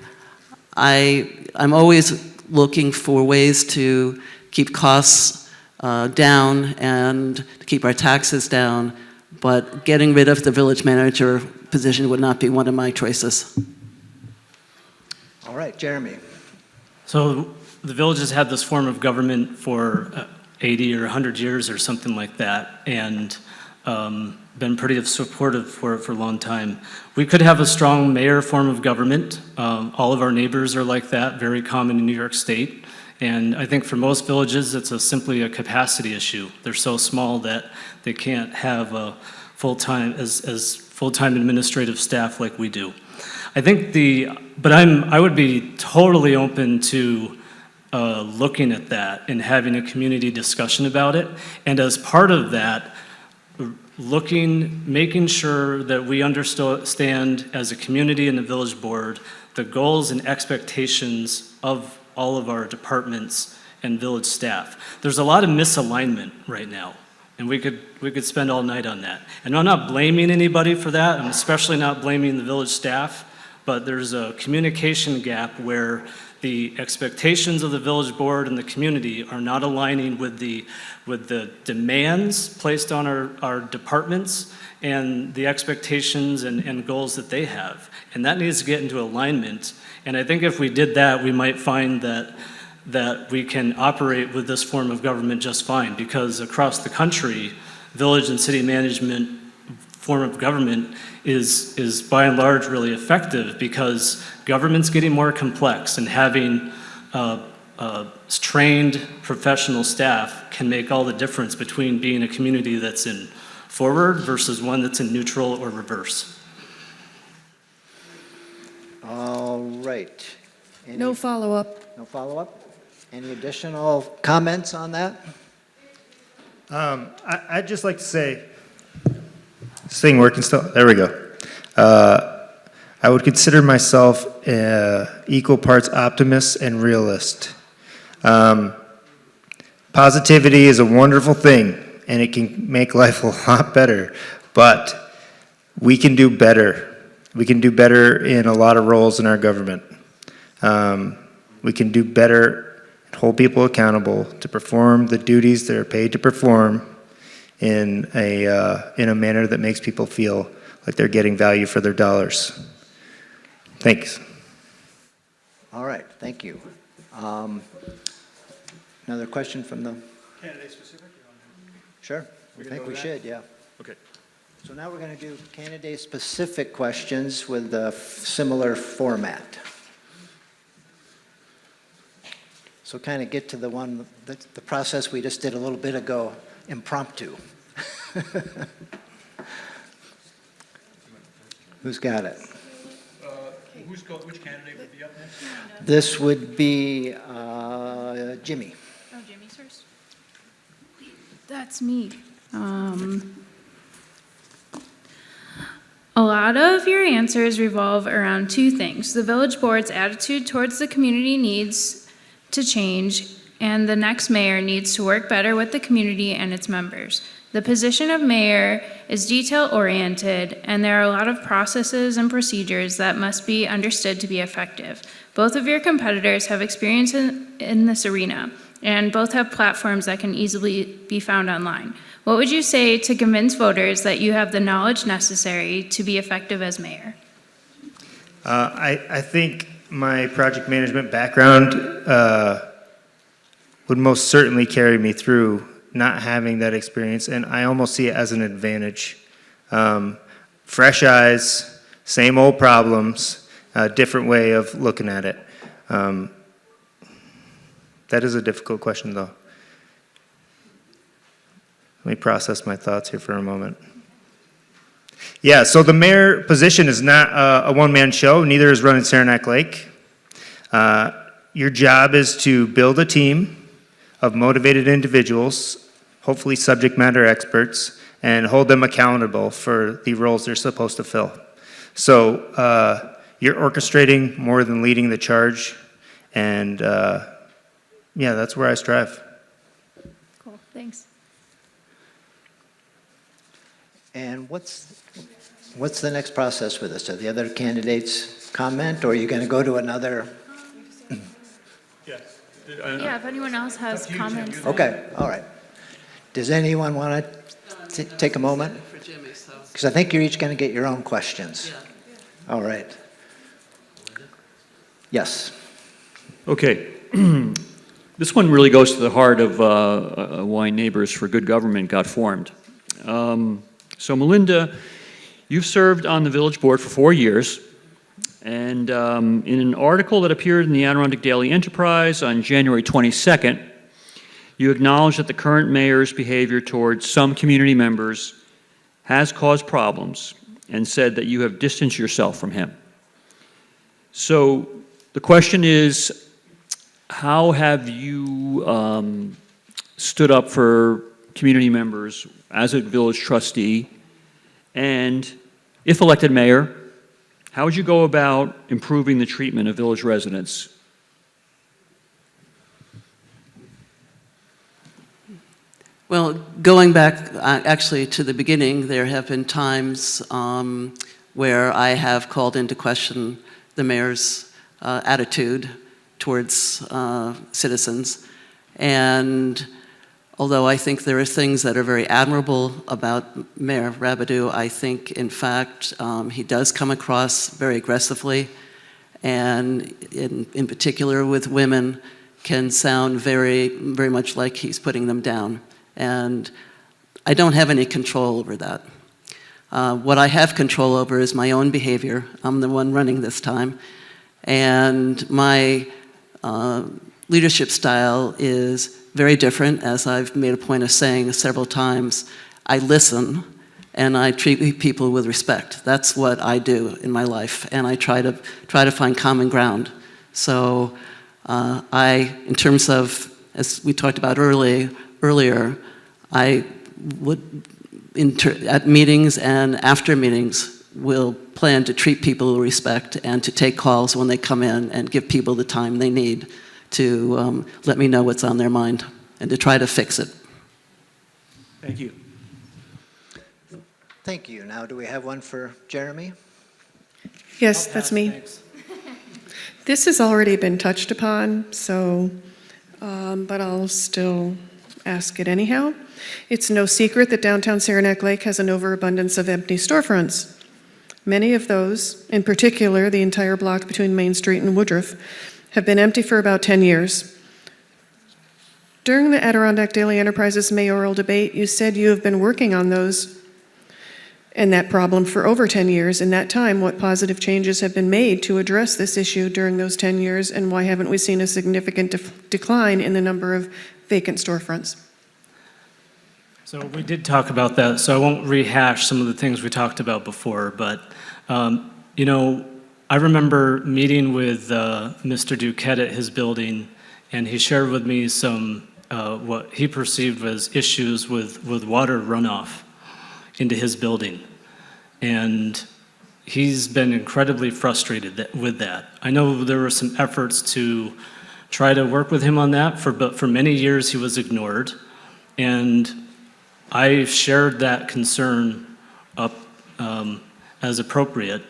I'm always looking for ways to keep costs down and to keep our taxes down, but getting rid of the village manager position would not be one of my choices. All right, Jeremy. So the village has had this form of government for 80 or 100 years or something like that, and been pretty supportive for it for a long time. We could have a strong mayor form of government. All of our neighbors are like that, very common in New York State. And I think for most villages, it's simply a capacity issue. They're so small that they can't have a full-time as full-time administrative staff like we do. I think I would be totally open to looking at that and having a community discussion about it. And as part of that, making sure that we understand as a community and the village board the goals and expectations of all of our departments and village staff. There's a lot of misalignment right now, and we could spend all night on that. And I'm not blaming anybody for that. I'm especially not blaming the village staff, but there's a communication gap where the expectations of the village board and the community are not aligning with the demands placed on our departments and the expectations and goals that they have. And that needs to get into alignment. And I think if we did that, we might find that we can operate with this form of government just fine, because across the country, village and city management form of government is by and large really effective, because government's getting more complex, and having trained professional staff can make all the difference between being a community that's in forward versus one that's in neutral or reverse. All right. No follow-up. No follow-up? Any additional comments on that? I'd just like to say, this thing working still? There we go. I would consider myself equal parts optimist and realist. Positivity is a wonderful thing, and it can make life a lot better, but we can do better. We can do better in a lot of roles in our government. We can do better and hold people accountable to perform the duties they're paid to perform in a manner that makes people feel like they're getting value for their dollars. Thanks. All right, thank you. Another question from the... Candidate specific? Sure, I think we should, yeah. Okay. So now we're going to do candidate-specific questions with a similar format. So kind of get to the one, the process we just did a little bit ago, impromptu. Who's got it? Which candidate would be up next? This would be Jimmy. Oh, Jimmy's first? That's me. A lot of your answers revolve around two things: the village board's attitude towards the community needs to change, and the next mayor needs to work better with the community and its members. The position of mayor is detail-oriented, and there are a lot of processes and procedures that must be understood to be effective. Both of your competitors have experience in this arena, and both have platforms that can easily be found online. What would you say to convince voters that you have the knowledge necessary to be effective as mayor? I think my project management background would most certainly carry me through not having that experience, and I almost see it as an advantage. Fresh eyes, same old problems, different way of looking at it. That is a difficult question, though. Let me process my thoughts here for a moment. Yeah, so the mayor position is not a one-man show, neither is running Saranac Lake. Your job is to build a team of motivated individuals, hopefully subject matter experts, and hold them accountable for the roles they're supposed to fill. So you're orchestrating more than leading the charge, and yeah, that's where I strive. Cool, thanks. And what's the next process with this? Are the other candidates comment, or are you going to go to another? Yeah, if anyone else has comments. Okay, all right. Does anyone want to take a moment? For Jimmy, so. Because I think you're each going to get your own questions. Yeah. All right. Yes. Okay. This one really goes to the heart of why Neighbors for Good Government got formed. So Melinda, you've served on the village board for 4 years, and in an article that appeared in the Adirondack Daily Enterprise on January 22nd, you acknowledged that the current mayor's behavior towards some community members has caused problems and said that you have distanced yourself from him. So the question is, how have you stood up for community members as a village trustee? And if elected mayor, how would you go about improving the treatment of village residents? Well, going back actually to the beginning, there have been times where I have called into question the mayor's attitude towards citizens. And although I think there are things that are very admirable about Mayor Rabideau, I think, in fact, he does come across very aggressively, and in particular with women, can sound very, very much like he's putting them down. And I don't have any control over that. What I have control over is my own behavior. I'm the one running this time. And my leadership style is very different, as I've made a point of saying several times. I listen and I treat people with respect. That's what I do in my life, and I try to find common ground. So in terms of, as we talked about earlier, I would, at meetings and after meetings, will plan to treat people with respect and to take calls when they come in and give people the time they need to let me know what's on their mind and to try to fix it. Thank you. Thank you. Now, do we have one for Jeremy? Yes, that's me. Thanks. This has already been touched upon, so, but I'll still ask it anyhow. It's no secret that downtown Saranac Lake has an overabundance of empty storefronts. Many of those, in particular the entire block between Main Street and Woodruff, have been empty for about 10 years. During the Adirondack Daily Enterprise's mayoral debate, you said you have been working on those and that problem for over 10 years. In that time, what positive changes have been made to address this issue during those 10 years, and why haven't we seen a significant decline in the number of vacant storefronts? So we did talk about that, so I won't rehash some of the things we talked about before, but, you know, I remember meeting with Mr. Duquette at his building, and he shared with me some, what he perceived as issues with water runoff into his building. And he's been incredibly frustrated with that. I know there were some efforts to try to work with him on that, but for many years he was ignored. And I shared that concern up as appropriate.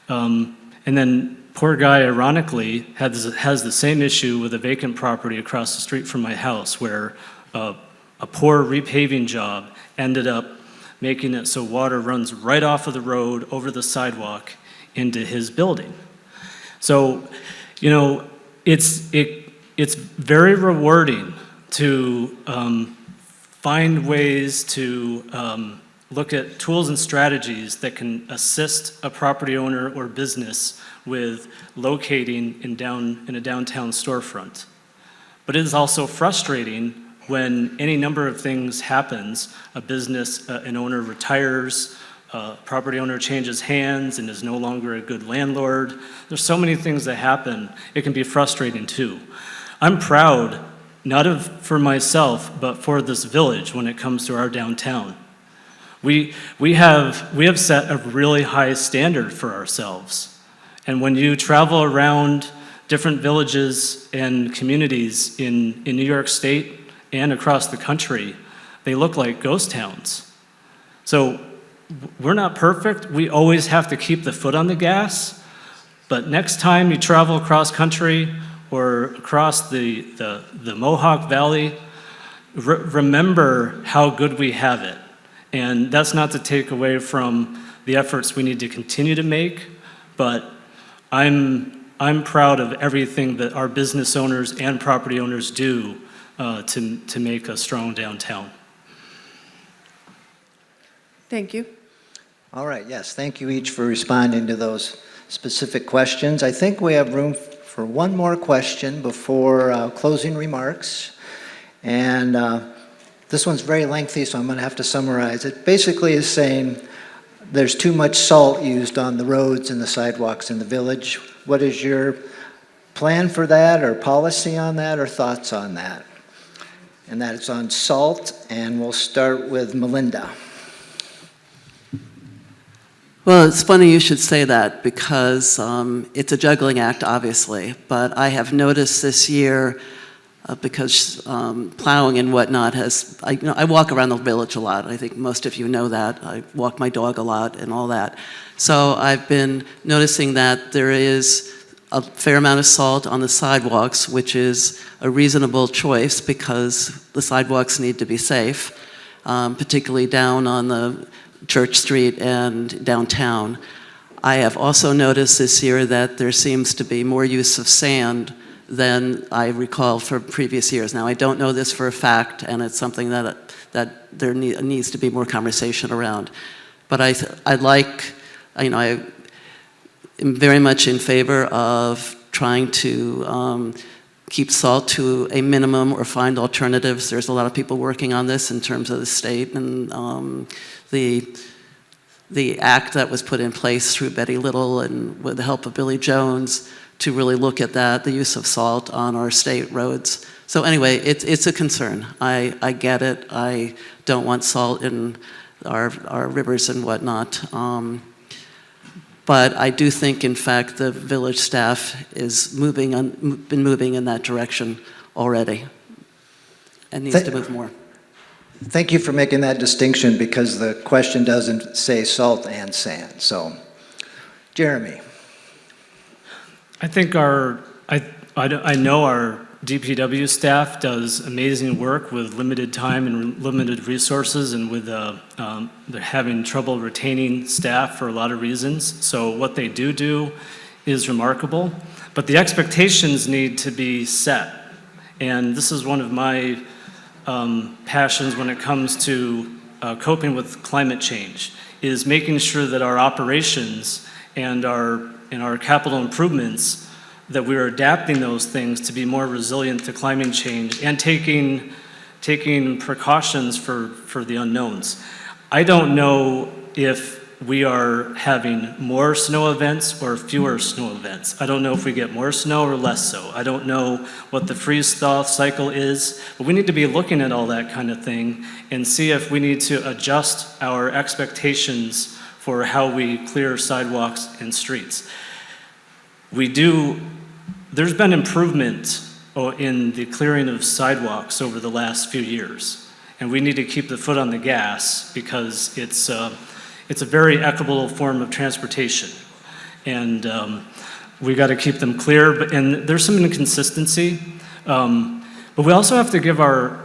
And then poor guy, ironically, has the same issue with a vacant property across the street from my house, where a poor repaving job ended up making it so water runs right off of the road over the sidewalk into his building. So You know, it's very rewarding to find ways to look at tools and strategies that can assist a property owner or business with locating in a downtown storefront. But it is also frustrating when any number of things happens, a business, an owner retires, a property owner changes hands and is no longer a good landlord. There's so many things that happen. It can be frustrating too. I'm proud, not for myself, but for this village when it comes to our downtown. We have set a really high standard for ourselves. And when you travel around different villages and communities in New York State and across the country, they look like ghost towns. So we're not perfect. We always have to keep the foot on the gas. But next time you travel across country or across the Mohawk Valley, remember how good we have it. And that's not to take away from the efforts we need to continue to make, but I'm proud of everything that our business owners and property owners do to make a strong downtown. Thank you. All right, yes, thank you each for responding to those specific questions. I think we have room for one more question before closing remarks. And this one's very lengthy, so I'm going to have to summarize it. Basically is saying there's too much salt used on the roads and the sidewalks in the village. What is your plan for that, or policy on that, or thoughts on that? And that is on salt, and we'll start with Melinda. Well, it's funny you should say that because it's a juggling act, obviously. But I have noticed this year, because plowing and whatnot I walk around the village a lot. I think most of you know that. I walk my dog a lot and all that. So I've been noticing that there is a fair amount of salt on the sidewalks, which is a reasonable choice because the sidewalks need to be safe, particularly down on the Church Street and downtown. I have also noticed this year that there seems to be more use of sand than I recall from previous years. Now, I don't know this for a fact, and it's something that there needs to be more conversation around. But I am very much in favor of trying to keep salt to a minimum or find alternatives. There's a lot of people working on this in terms of the state and the act that was put in place through Betty Little and with the help of Billy Jones to really look at that, the use of salt on our state roads. So anyway, it's a concern. I get it. I don't want salt in our rivers and whatnot. But I do think, in fact, the village staff is been moving in that direction already and needs to move more. Thank you for making that distinction because the question doesn't say salt and sand. So, Jeremy. I think I know our DPW staff does amazing work with limited time and limited resources, and with they're having trouble retaining staff for a lot of reasons. So what they do is remarkable, but the expectations need to be set. And this is one of my passions when it comes to coping with climate change, is making sure that our operations and our capital improvements, that we're adapting those things to be more resilient to climate change and taking precautions for the unknowns. I don't know if we are having more snow events or fewer snow events. I don't know if we get more snow or less so. I don't know what the freeze-thaw cycle is, but we need to be looking at all that kind of thing and see if we need to adjust our expectations for how we clear sidewalks and streets. There's been improvement in the clearing of sidewalks over the last few years, and we need to keep the foot on the gas because it's a very equitable form of transportation, and we got to keep them clear. And there's some inconsistency, but we also have to give our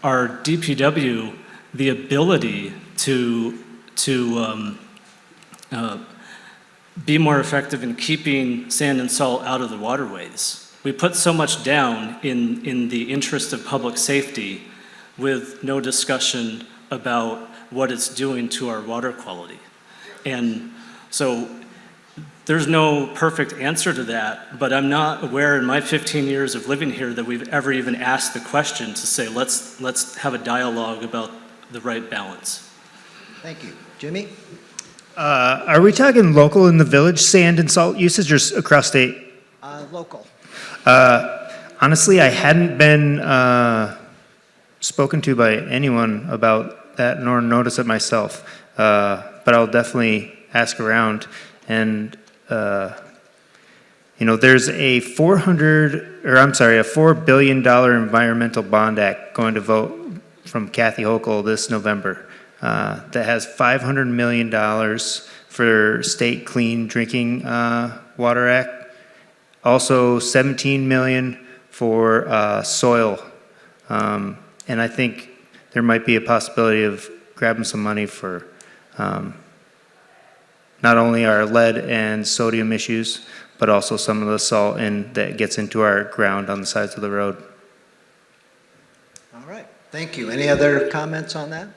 DPW the ability to be more effective in keeping sand and salt out of the waterways. We put so much down in the interest of public safety with no discussion about what it's doing to our water quality. And so there's no perfect answer to that, but I'm not aware in my 15 years of living here that we've ever even asked the question to say, let's have a dialogue about the right balance. Thank you. Jimmy? Are we talking local in the village sand and salt usage or across state? Local. Honestly, I hadn't been spoken to by anyone about that nor noticed it myself, but I'll definitely ask around. And there's a $4 billion environmental bond act going to vote from Kathy Hochul this November that has $500 million for state clean drinking water act, also $17 million for soil, and I think there might be a possibility of grabbing some money for not only our lead and sodium issues, but also some of the salt that gets into our ground on the sides of the road. All right. Thank you. Any other comments on that?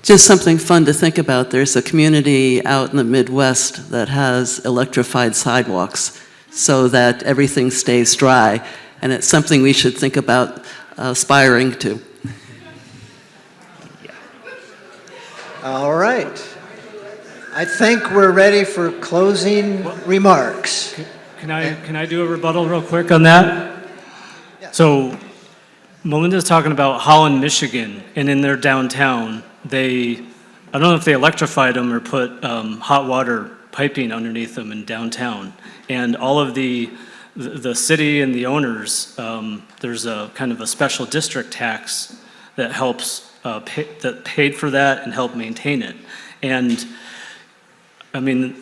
Just something fun to think about. There's a community out in the Midwest that has electrified sidewalks so that everything stays dry, and it's something we should think about aspiring to. All right. I think we're ready for closing remarks. Can I do a rebuttal real quick on that? Yeah. So Melinda's talking about Holland, Michigan, and in their downtown, I don't know if they electrified them or put hot water piping underneath them in downtown. And all of the city and the owners, there's a kind of a special district tax that helps, that paid for that and helped maintain it. And I mean,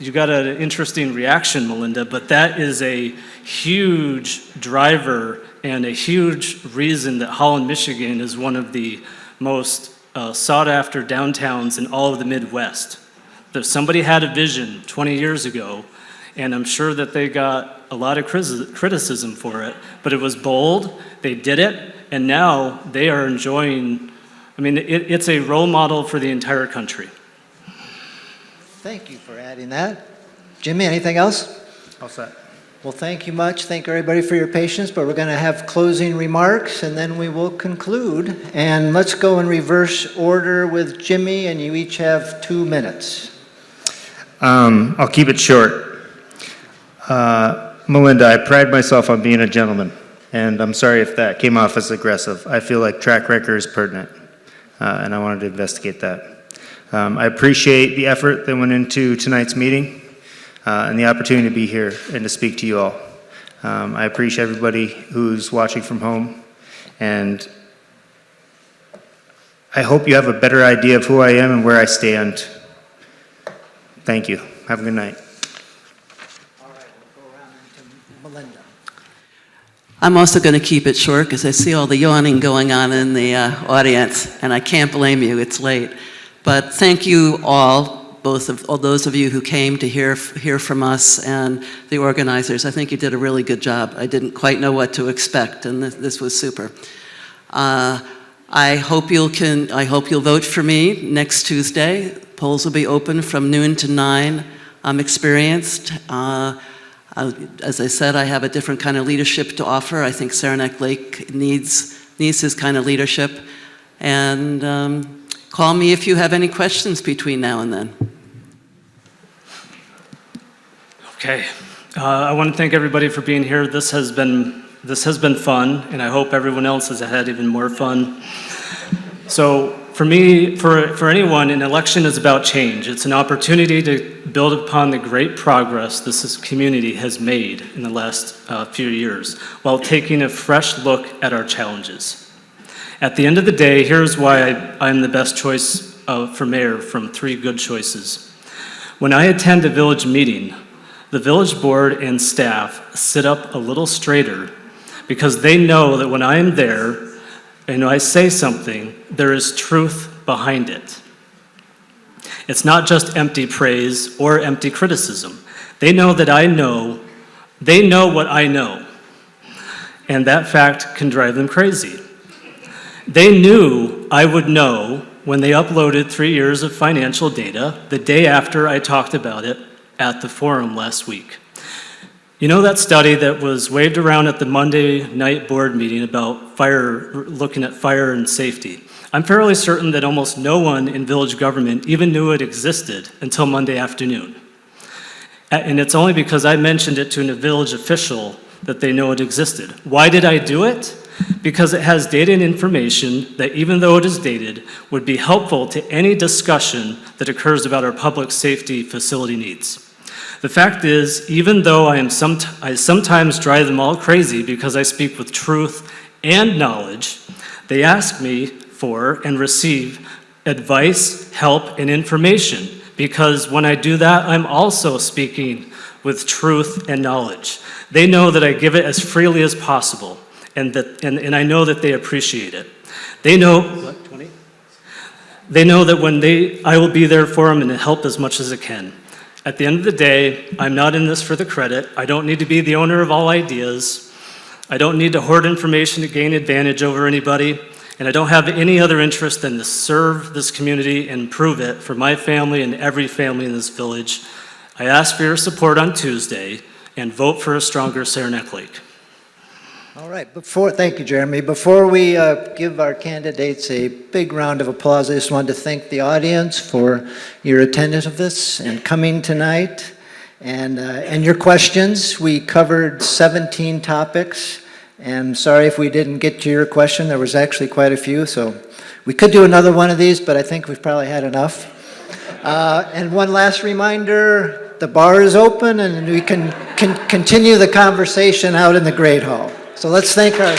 you got an interesting reaction, Melinda, but that is a huge driver and a huge reason that Holland, Michigan is one of the most sought-after downtowns in all of the Midwest. That somebody had a vision 20 years ago, and I'm sure that they got a lot of criticism for it, but it was bold, they did it, and now they are enjoying, it's a role model for the entire country. Thank you for adding that. Jimmy, anything else? All set. Well, thank you much. Thank everybody for your patience, but we're going to have closing remarks, and then we will conclude. And let's go in reverse order with Jimmy, and you each have 2 minutes. I'll keep it short. Melinda, I pride myself on being a gentleman, and I'm sorry if that came off as aggressive. I feel like track record is pertinent, and I wanted to investigate that. I appreciate the effort that went into tonight's meeting and the opportunity to be here and to speak to you all. I appreciate everybody who's watching from home, and I hope you have a better idea of who I am and where I stand. Thank you. Have a good night. All right, we'll go around to Melinda. I'm also going to keep it short because I see all the yawning going on in the audience, and I can't blame you. It's late. But thank you all, all those of you who came to hear from us and the organizers. I think you did a really good job. I didn't quite know what to expect, and this was super. I hope you'll vote for me next Tuesday. Polls will be open from noon to 9. I'm experienced. As I said, I have a different kind of leadership to offer. I think Saranac Lake needs this kind of leadership. And call me if you have any questions between now and then. Okay. I want to thank everybody for being here. This has been fun, and I hope everyone else has had even more fun. So for me, for anyone, an election is about change. It's an opportunity to build upon the great progress this community has made in the last few years, while taking a fresh look at our challenges. At the end of the day, here's why I'm the best choice for mayor from 3 good choices. When I attend a village meeting, the village board and staff sit up a little straighter because they know that when I'm there and I say something, there is truth behind it. It's not just empty praise or empty criticism. They know that I know, they know what I know. And that fact can drive them crazy. They knew I would know when they uploaded 3 years of financial data the day after I talked about it at the forum last week. You know that study that was waved around at the Monday night board meeting about fire, looking at fire and safety? I'm fairly certain that almost no one in village government even knew it existed until Monday afternoon. And it's only because I mentioned it to a village official that they know it existed. Why did I do it? Because it has data and information that, even though it is dated, would be helpful to any discussion that occurs about our public safety facility needs. The fact is, even though I sometimes drive them all crazy because I speak with truth and knowledge, they ask me for and receive advice, help, and information, because when I do that, I'm also speaking with truth and knowledge. They know that I give it as freely as possible, and I know that they appreciate it. They know, They know that I will be there for them and help as much as I can. At the end of the day, I'm not in this for the credit. I don't need to be the owner of all ideas. I don't need to hoard information to gain advantage over anybody. And I don't have any other interest than to serve this community and improve it for my family and every family in this village. I ask for your support on Tuesday and vote for a stronger Saranac Lake. All right, thank you, Jeremy. Before we give our candidates a big round of applause, I just wanted to thank the audience for your attendance of this and coming tonight and your questions. We covered 17 topics, and sorry if we didn't get to your question. There was actually quite a few, so we could do another one of these, but I think we've probably had enough. And one last reminder, the bar is open and we can continue the conversation out in the Great Hall. So let's thank our